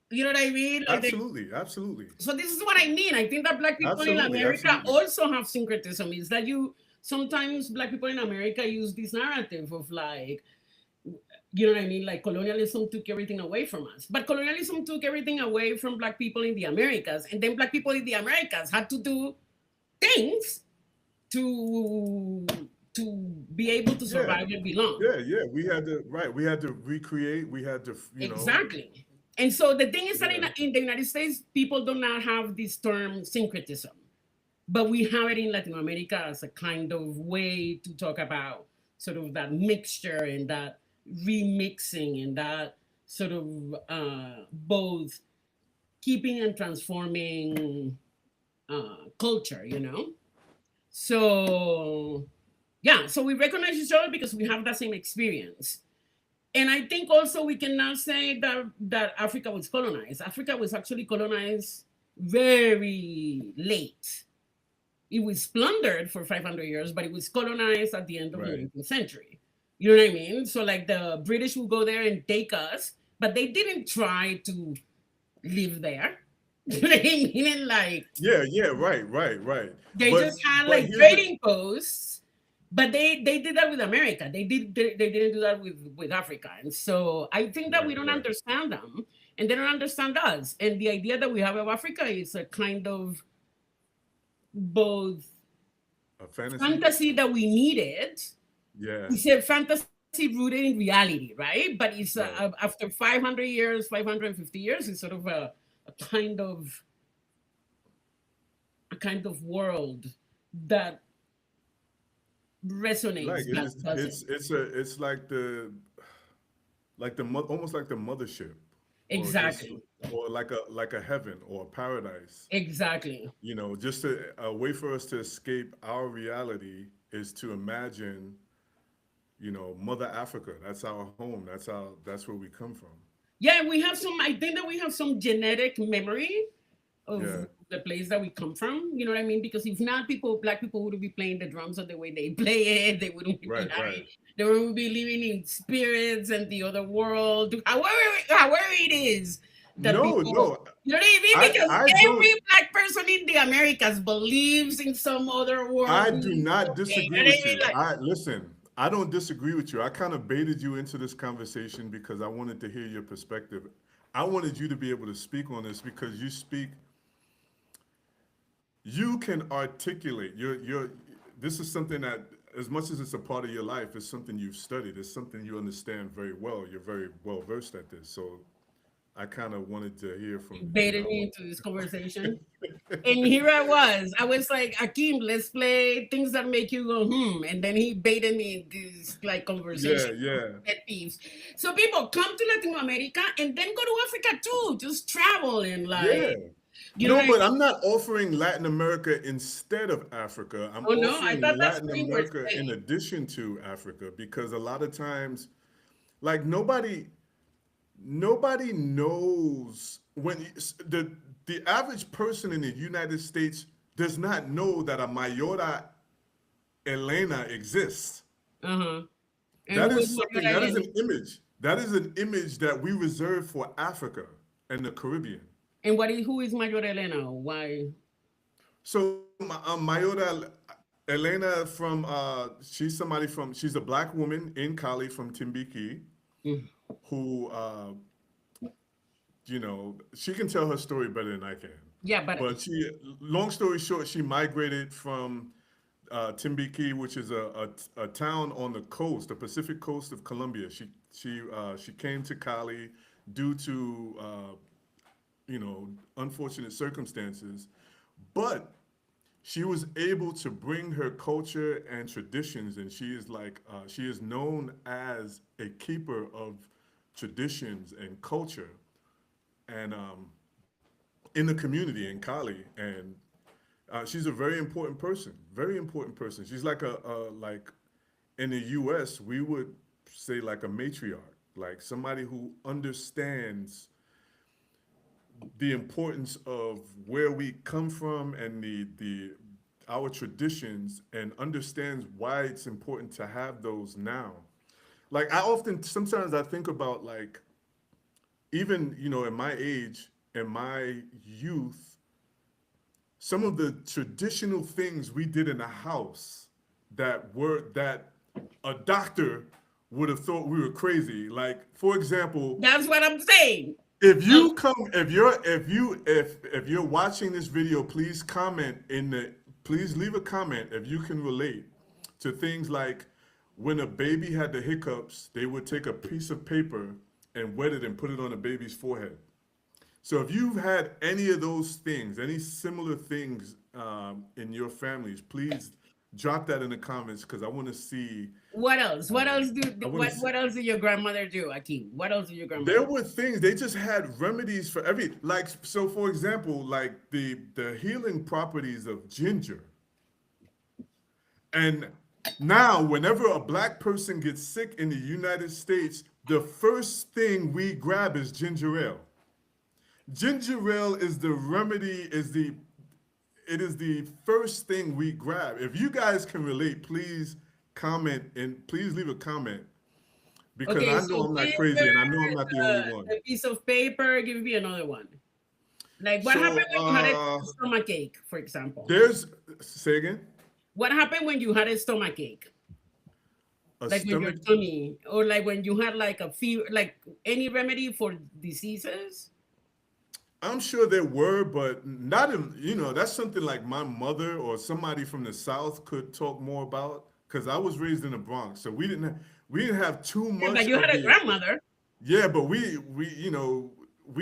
You know what I mean? Like Absolutely, absolutely, so this is what I mean. I think that Black people in absolutely, America absolutely. also have syncretism. Is that you sometimes Black people in America use this narrative of like, you know what I mean? Like colonialism took everything away from us. But colonialism took everything away from Black people in the Americas. And then Black people in the Americas had to do things to to be able to Yeah, survive and belong. yeah, yeah. We had to right. We had to recreate. We had to, Exactly. And so the thing is that yeah, in the United States, people do not have this term syncretism. But we have it in Latin America as a kind of way to talk about sort of that mixture and that remixing and that sort of both keeping and transforming culture, So, yeah, so we recognize each other because we have that same experience. And I think also we can now say that Africa was colonized. Africa was actually colonized very late. It was plundered for 500 years, but it was colonized at the end of the right. 19th century. You know what I mean? So, like, the British will go there and take us, but they didn't try to live there. You know what I mean? And, like, Yeah, yeah, right, right, right. they But just had but like here's the trading posts, but they did that with America. They didn't do that with Africa, and so I think that we right, don't right. understand them, and they don't understand us. And the idea that we have of Africa is a kind of both A fantasy. fantasy that we needed. Yeah, It's a fantasy rooted in reality, right? But it's right. after 500 years, 550 years, it's sort of a kind of a kind of world that resonates, Like that doesn't. it's like almost like the mothership, or just Exactly. or like a heaven or a paradise. Exactly. You know, just a way for us to escape our reality is to imagine, Mother Africa. That's our home. That's where we come from. Yeah, we have some, I think that we have some genetic memory of Yeah. the place that we come from. You know what I mean? Because if not, black people wouldn't be playing the drums the way they play it. They wouldn't be Right. having, Right. they would be living in spirits and the other world. However it is that No. people, No. you know what I mean? Because I every don't. black person in the Americas believes in some other world. I do not Okay, disagree you know what with I mean? you. Like, I listen. I don't disagree with you. I kind of baited you into this conversation because I wanted to hear your perspective. I wanted you to be able to speak on this because you can articulate your this is something that, as much as it's a part of your life, it's something you've studied. It's something you understand very well. You're very well versed at this. So I kind of wanted to hear you from, baited me into this conversation. And here I was. I was like, Akeem, let's play things that make you go, hmm. And then he baited me in this like Yeah, conversation. yeah. Pet peeves. So people come to Latin America and then go to Africa too. Just travel and Yeah. like, you know what No, I but I'm mean? not offering Latin America instead of Africa. I'm Oh no, I offering thought that's Latin what you were America in saying. addition to Africa because a lot of times, like nobody knows the average person in the United States does not know that a Mayora Elena exists. Uh-huh. And That who is is something, Manuel that is Elena? an image. That is an image that we reserve for Africa and the Caribbean. And who is Mayor Elena? Why? So Mayora Elena she's a black woman in Cali from Timbiki Mm. who, she can tell her story better than I can. Yeah, but But long story short, she migrated from Timbiki, which is a town on the coast, the Pacific coast of Colombia. She came to Cali due to unfortunate circumstances, but she was able to bring her culture and traditions, and she is known as a keeper of traditions and culture, and in the community in Cali, and she's a very important person. Very important person. She's like like in the U.S. we would say like a matriarch, like somebody who understands the importance of where we come from and the our traditions and understands why it's important to have those now. Like sometimes I think about like even in my age and my youth, some of the traditional things we did in the house that a doctor would have thought we were crazy. Like for example, that's what I'm saying. if Um, you come, if you're watching this video, please leave a comment if you can relate to things like when a baby had the hiccups, they would take a piece of paper and wet it and put it on a baby's forehead. So if you've had any of those things, any similar things in your families, please drop that in the comments because I want to see. what else? What else I do want to see. what else did your grandmother do, Akeem? What else did your grandmother There do? were things they just had remedies for every like. So for example, like the healing properties of ginger, and now whenever a black person gets sick in the United States, the first thing we grab is ginger ale. Ginger ale is the remedy, it is the first thing we grab. If you guys can relate, please comment and please leave a comment because Okay, I know so I'm not crazy ginger, and I know I'm not the only one. the piece of paper. Give me another one. Like what happened So when you had a stomach ache, for example? there's say again, What happened when you had a stomach ache? a Like with your stomach. tummy, or like when you had like a fever, like any remedy for diseases? I'm sure there were, but not in, that's something like my mother or somebody from the South could talk more about because I was raised in the Bronx, so we didn't have too Yeah, but much you of had a the. grandmother. Yeah, but we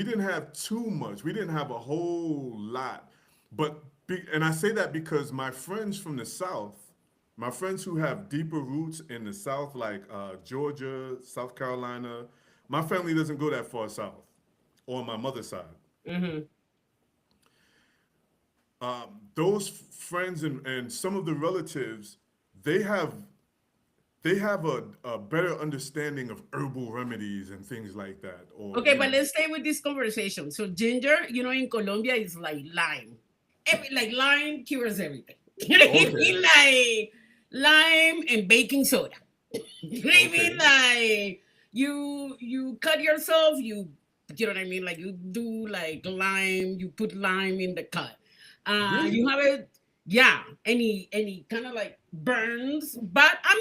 didn't have too much. We didn't have a whole lot. And I say that because my friends from the South, My friends who have deeper roots in the South, like Georgia, South Carolina, my family doesn't go that far south, on my mother's side. Mm-hmm. Those friends and some of the relatives, they have they have a better understanding of herbal remedies and things like that. Or Okay, but let's stay with this conversation. So ginger, in Colombia is like lime. Like lime cures everything. You know what I okay, mean? Like lime and baking soda. You know what I mean? okay, Like you cut yourself, you know what I mean? Like you do like lime, you put lime in the cut. really, You have it, yeah, any kind of like burns, but I'm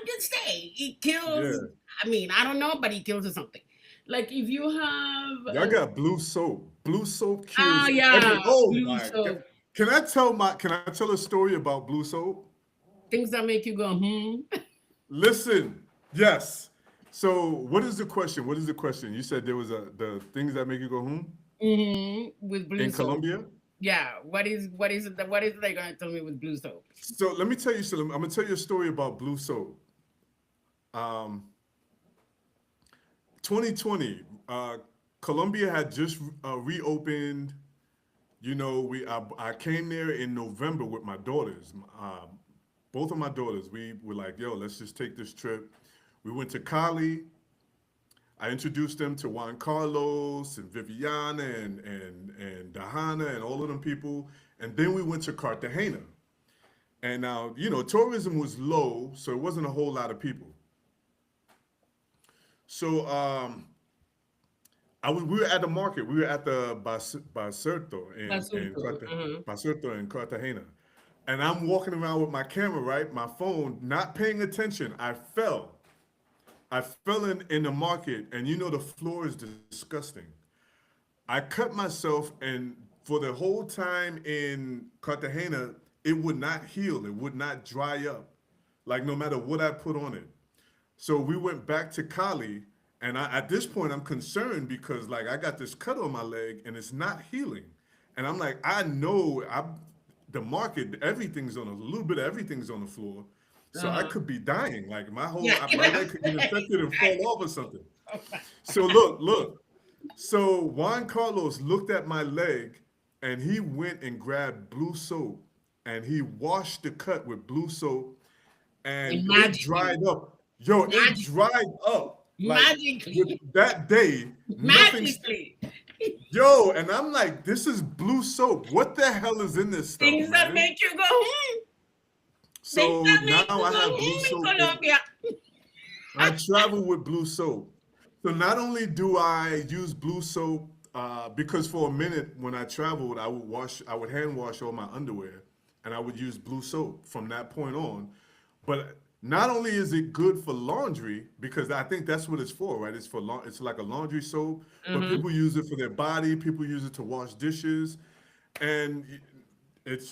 just saying it kills. yeah. I mean, I don't know, but it kills something. Like if you have Y'all got blue soap. Blue soap ah, cures yeah, every. Oh blue my God! soap, Can I tell a story about blue soap? things that make you go Listen, yes. So what is the question? What is the question? You said there was the things that make you go with blue in soap. Colombia. Yeah, what is they gonna tell me with blue soap? So let me tell you something. I'm gonna tell you a story about blue soap. Um, 2020, Colombia had just reopened. I came there in November with my daughters. Both of my daughters. We were like, "Yo, let's just take this trip." We went to Cali. I introduced them to Juan Carlos and Viviana and Dahana and all of them people. And then we went to Cartagena. And now, tourism was low, so it wasn't a whole lot of people. So we were at the market. We were at the Basurto Basurto. Uh-huh. Basurto in Cartagena. And I'm walking around with my camera, right? My phone, not paying attention. I fell in the market, and the floor is disgusting. I cut myself, and for the whole time in Cartagena, it would not heal. It would not dry up, like no matter what I put on it. So we went back to Cali, and at this point, I'm concerned because like I got this cut on my leg, and it's not healing. And I'm like, I know the market, everything's on a little bit of everything's on the floor. So I Uh-huh. could be dying. Like Yeah, my leg could get infected and fall off or something. So look. So Juan Carlos looked at my leg and he went and grabbed blue soap and he washed the cut with blue soap and and it dried magically, up. Yo, it magically, dried up. Like with magically, that day, nothing. magically, Yo, and I'm like, this is blue soap. What the hell is in this stuff, things that man? make you go things So that now make you I go have blue in soap in. Colombia. I travel with blue soap. So not only do I use blue soap, because for a minute when I traveled, I would hand wash all my underwear, and I would use blue soap from that point on. But not only is it good for laundry, because I think that's what it's for, right? It's like a laundry soap, but Uh-huh. people use it for their body. People use it to wash dishes, and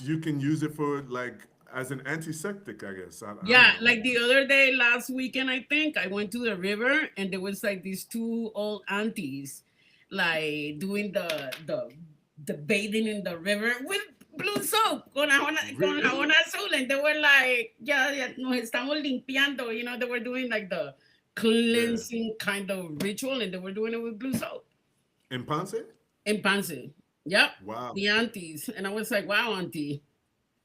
you can use it for like as an antiseptic, I guess. I don't Yeah, know. like the other day, last weekend, I think I went to the river and there was like these two old aunties, like doing the bathing in the river with blue soap con Really? jabón azul, and they were like, ya, ya nos estamos limpiando, they were doing like the Yeah. cleansing kind of ritual, and they were doing it with blue soap In Ponce? and Pansy. Yep, Wow. the aunties, and I was like, wow, auntie.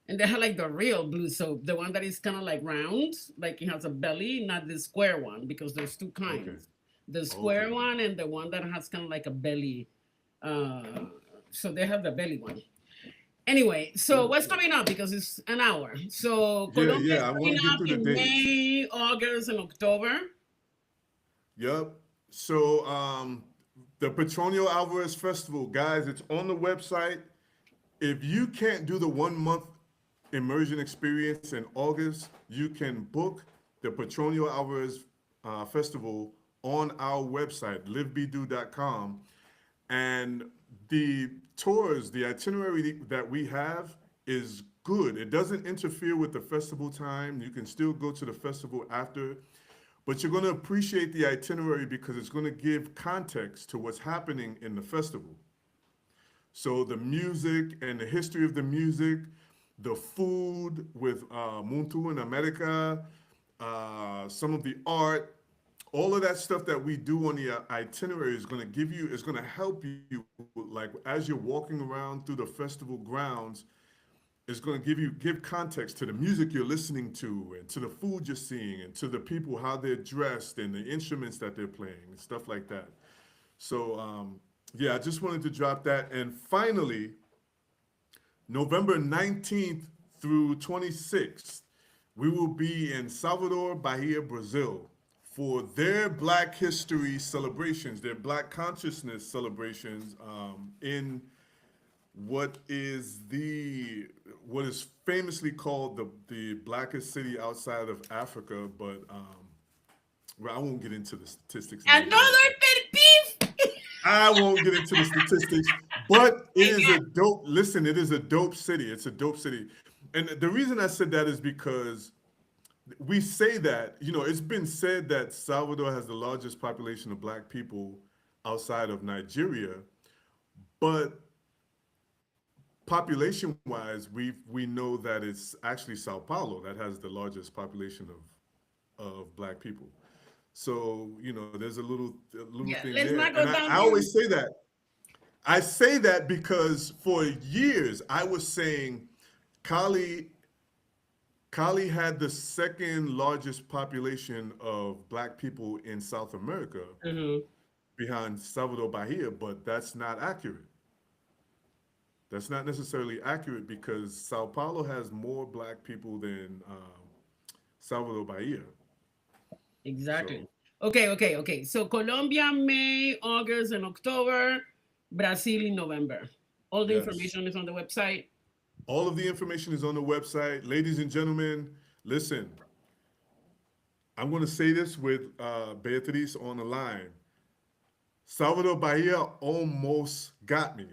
And they had like the real blue soap, the one that is kind of like round, like it has a belly, not the square one, because there's two Okay. kinds. The Okay. square one and the one that has kind of like a belly. Uh, so they have the belly one. Anyway, so Cool. what's coming up? Because it's an hour. So Yeah, Colombia is yeah. I coming want to get up through the in dates. May, August, and October. Yep. So the Petronio Alvarez Festival, guys, it's on the website. If you can't do the 1 month immersion experience in August, you can book the Petronio Alvarez Festival on our website, livebedo.com. And the tours, the itinerary that we have is good. It doesn't interfere with the festival time. You can still go to the festival after, but you're going to appreciate the itinerary because it's going to give context to what's happening in the festival. So the music and the history of the music, the food with Muntu in America, some of the art, all of that stuff that we do on the itinerary is going to give you, is going to help you, like as you're walking around through the festival grounds, it's going to give context to the music you're listening to, and to the food you're seeing, and to the people, how they're dressed, and the instruments that they're playing, and stuff like that. So yeah, I just wanted to drop that. And finally, November 19th through 26th, we will be in Salvador Bahia, Brazil, for their Black History celebrations, their Black consciousness celebrations, in what is famously called the blackest city outside of Africa, but well, I won't get into the statistics and everything like Another that. pet peeve. I won't get into the statistics, but it is a dope. Listen, it is a dope city. It's a dope city, and the reason I said that is because we say that, it's been said that Salvador has the largest population of Black people outside of Nigeria, but population wise, we know that it's actually Sao Paulo that has the largest population of Black people. So, there's a little Yeah, thing let's there. not go And I, down I here. always say that. I say that because for years I was saying Cali Cali had the second largest population of Black people in South America Mhm. behind Salvador Bahia, but that's not accurate. That's not necessarily accurate because Sao Paulo has more Black people than Salvador Bahia. Exactly. So, Okay. So Colombia, May, August, and October. Brazil in November. All the yes. information is on the website. All of the information is on the website. Ladies and gentlemen, listen, I'm going to say this with Beatriz on the line. Salvador Bahia almost got me.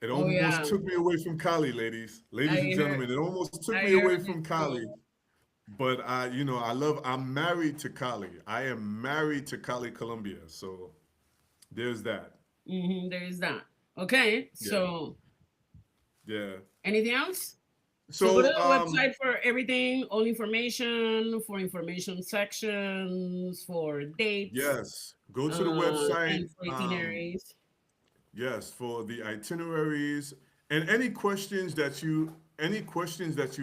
It Oh almost yeah, took me away from Cali, ladies. Ladies and I heard. gentlemen, it almost took I me away heard it from too. Cali. But I'm married to Cali. I am married to Cali, Colombia. So there's that. There is that. Okay. Yeah. So Yeah. anything else? So go to So the website for everything, all information, for information sections, for dates, yes, go to the website. and for itineraries. Yes, for the itineraries and any questions that you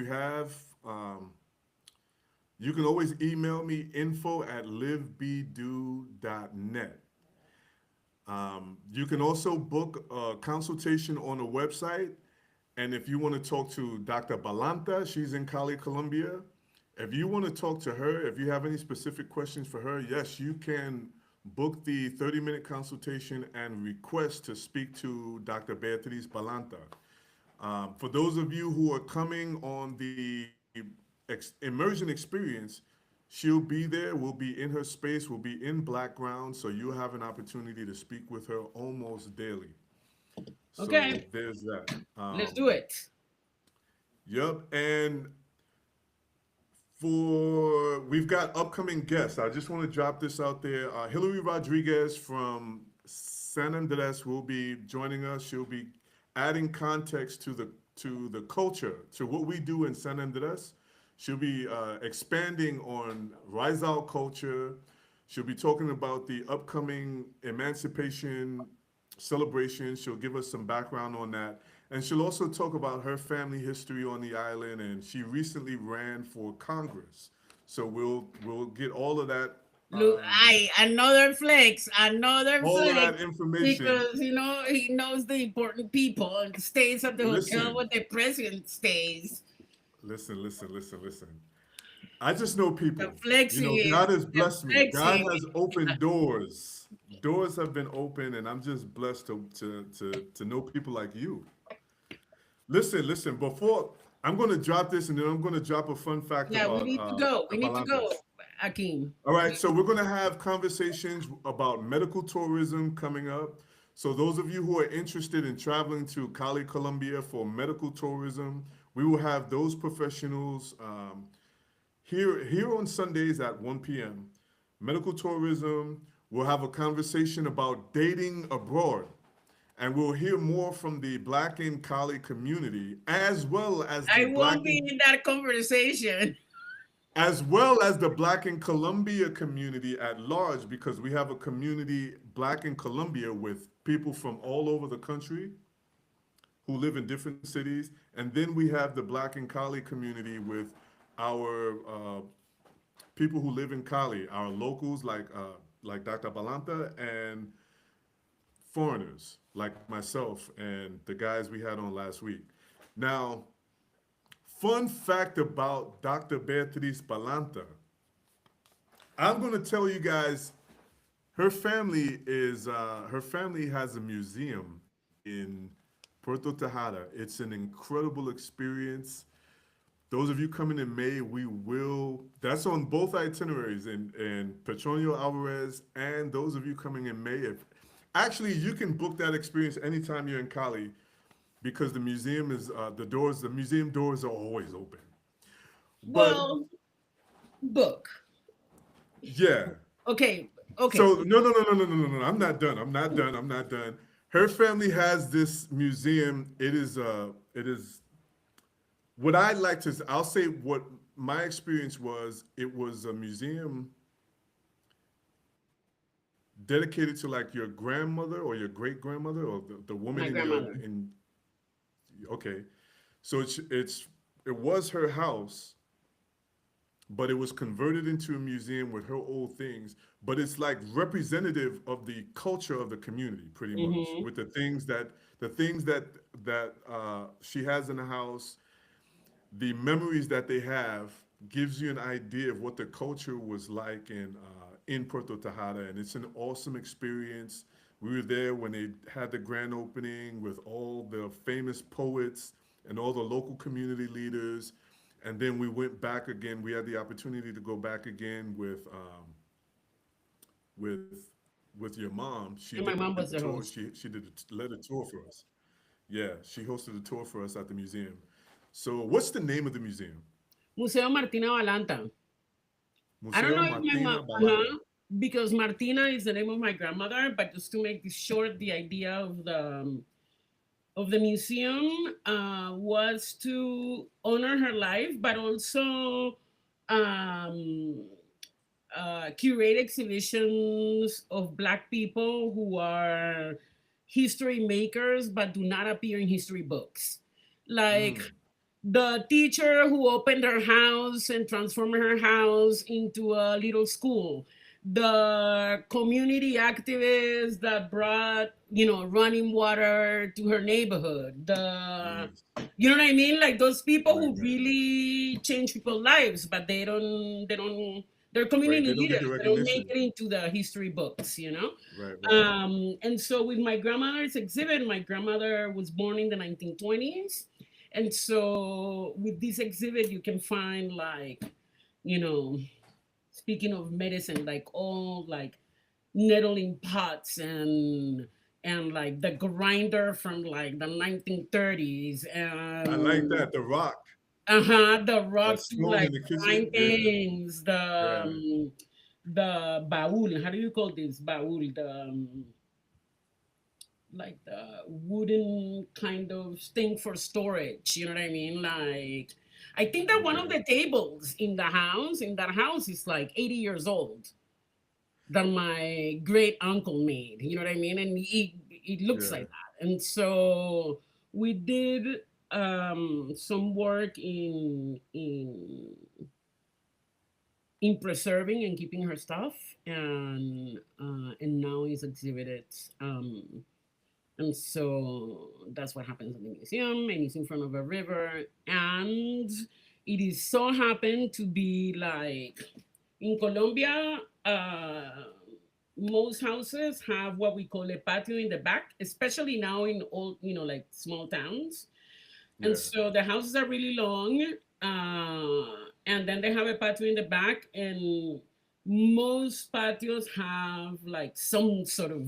have, you can always email me info@livebedo.net. You can also book a consultation on the website. And if you want to talk to Dr. Balanta, she's in Cali, Colombia. If you want to talk to her, if you have any specific questions for her, yes, you can book the 30-minute consultation and request to speak to Dr. Beatriz Balanta. For those of you who are coming on the immersion experience, she'll be there. We'll be in her space. We'll be in Blackground. So you'll have an opportunity to speak with her almost daily. So Okay, there's that. let's do it. Yep. And we've got upcoming guests. I just want to drop this out there. Hillary Rodriguez from San Andres will be joining us. She'll be adding context to the culture, to what we do in San Andres. She'll be expanding on Rizal culture. She'll be talking about the upcoming emancipation celebration. She'll give us some background on that. And she'll also talk about her family history on the island. And she recently ran for Congress. So we'll get all of that, Look, um, I another all of flex, that information. because he knows the important people and stays at the hotel Listen, where the president stays. listen. I just know The people. flexing, God has the blessed me. God flexing. has opened doors. Doors have been opened, and I'm just blessed to know people like you. Listen. Before I'm going to drop this, and then I'm going to drop a fun fact Yeah, we about need to go. We need to go, Balantes. Akeem. All right, so we're going to have conversations about medical tourism coming up. So those of you who are interested in traveling to Cali, Colombia for medical tourism, we will have those professionals here on Sundays at 1 p.m. Medical tourism. We'll have a conversation about dating abroad. and we'll hear more from the Black and Cali community, I won't be in that conversation. as well as the Black in Colombia community at large, because we have a community Black in Colombia with people from all over the country who live in different cities, and then we have the Black in Cali community with our people who live in Cali, our locals like Dr. Balanta, and foreigners like myself and the guys we had on last week. Now, fun fact about Dr. Beatriz Balanta. I'm going to tell you guys her family has a museum in Puerto Tejada. It's an incredible experience. Those of you coming in May, that's on both itineraries, and Petronio Alvarez, and those of you coming in May, actually, you can book that experience anytime you're in Cali, because the museum the museum doors are always open. But Well, book. yeah, Okay. Okay. so no, I'm not done. I'm not done. Her family has this museum. It is what I like to. I'll say what my experience was. It was a museum dedicated to like your grandmother or your great grandmother or the woman My in grandmother. okay, so it was her house, but it was converted into a museum with her old things, but it's like representative of the culture of the community pretty much, Mm-hmm. with the things that she has in the house, the memories that they have, gives you an idea of what the culture was like in Puerto Tejada, and it's an awesome experience. We were there when they had the grand opening with all the famous poets and all the local community leaders, and then we went back again. We had the opportunity to go back again with with your mom. She And did my the mom was tour. the host. She led a tour for us. Yeah, she hosted a tour for us at the museum. So, what's the name of the museum? Museo Martina Balanta. I don't Museo know if my mom, Martina Balanta. because Martina is the name of my grandmother, but just to make this short, the idea of the museum was to honor her life, but also um, curate exhibitions of Black people who are history makers but do not appear in history books. Like Mm, the teacher who opened her house and transformed her house into a little school, the community activist that brought, running water to her neighborhood, yes. you know what I mean? Like those people Right, who right, really change people's lives, but they're right. community They don't get leaders. the They don't make recognition. it into the history books. Right, right. And so with my grandmother's exhibit, my grandmother was born in the 1920s. And so with this exhibit, you can find like, you know, speaking of medicine, like all like nettling pots and like the grinder from like the 1930s I like and that. The Rock, the that rock to spoon like in the kitchen. grind Yeah, things, yeah. the baul, how do you call this baul, like the wooden kind of thing for storage, you know what I mean? Like I think that one of Okay. the tables in that house is like 80 years old, that my great uncle made. You know what I mean? And it looks Yeah. like that. And so we did some work in preserving and keeping her stuff, and now it's exhibited. And so that's what happens in the museum, and it's in front of a river. And it is so happened to be like in Colombia, most houses have what we call a patio in the back, especially now in all, like small towns. And Yeah. so the houses are really long, and then they have a patio in the back, and most patios have like some sort of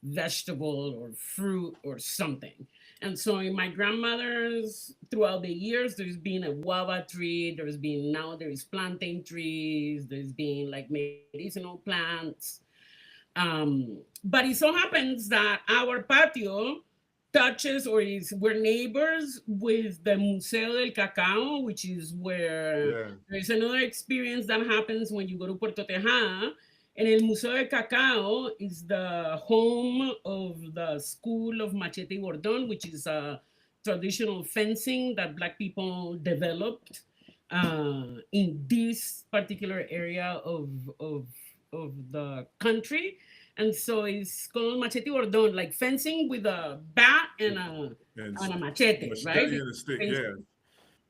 vegetable or fruit or something. And so in my grandmother's, throughout the years, there's been a guava tree, there is plantain trees, there's been like medicinal plants. But it so happens that our patio touches or is we're neighbors with the Museo del Cacao, which is where Yeah. there's another experience that happens when you go to Puerto Tejada. And el Museo del Cacao is the home of the school of Machete y Bordón, which is a traditional fencing that Black people developed in this particular area of the country. And so it's called Machete y Bordón, like fencing with a bat and a machete, right? Machete and a stick, yeah.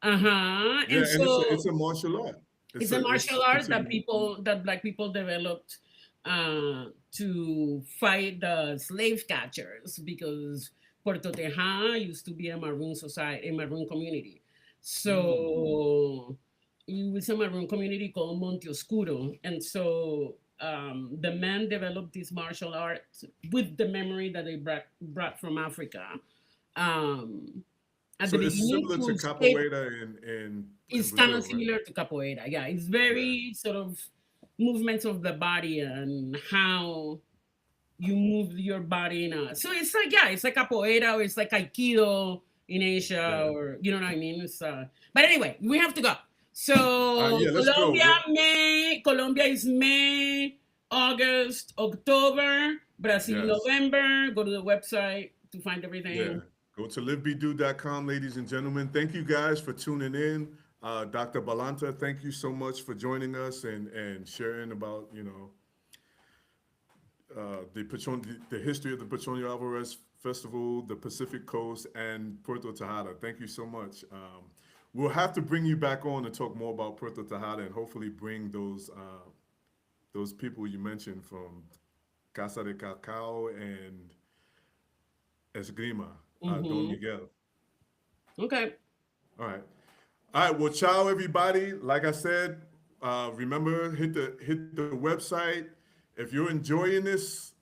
Uh-huh. Yeah, And and so it's a martial art. it's a martial art It's a that Black people developed to fight the slave catchers because Puerto Tejada used to be a maroon society, a maroon community. So it was a maroon community called Monte Oscuro, and so the men developed this martial art with the memory that they brought from Africa. Um, at so the it's beginning, similar to to stay capoeira in it's kind Brazil, of right? similar to capoeira. Yeah, it's very sort of movements of the body and how you move your body in a. So it's like yeah, it's like capoeira or it's like aikido in Asia Yeah. or you know what I mean. But anyway, we have to go. So Yeah, let's go. Colombia is May, August, October, Brazil Yes. November. Go to the website to find Yeah. everything. Go to livebedo.com, ladies and gentlemen. Thank you guys for tuning in. Dr. Balanta, thank you so much for joining us and sharing about, the history of the Petronia Alvarez Festival, the Pacific Coast, and Puerto Tejada. Thank you so much. We'll have to bring you back on to talk more about Puerto Tejada and hopefully bring those people you mentioned from Casa de Cacao and Esgrima, Don Hmm. Miguel. Okay. All right. All right. Well, ciao, everybody. Like I said, remember hit the website. If you're enjoying this,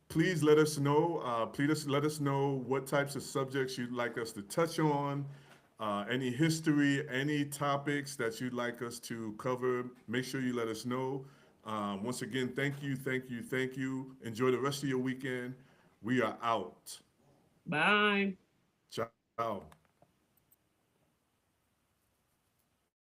please let us know. Please let us know what types of subjects you'd like us to touch on. Any history, any topics that you'd like us to cover. Make sure you let us know. Once again, thank you, thank you, thank you. Enjoy the rest of your weekend. We are out. Bye. Ciao.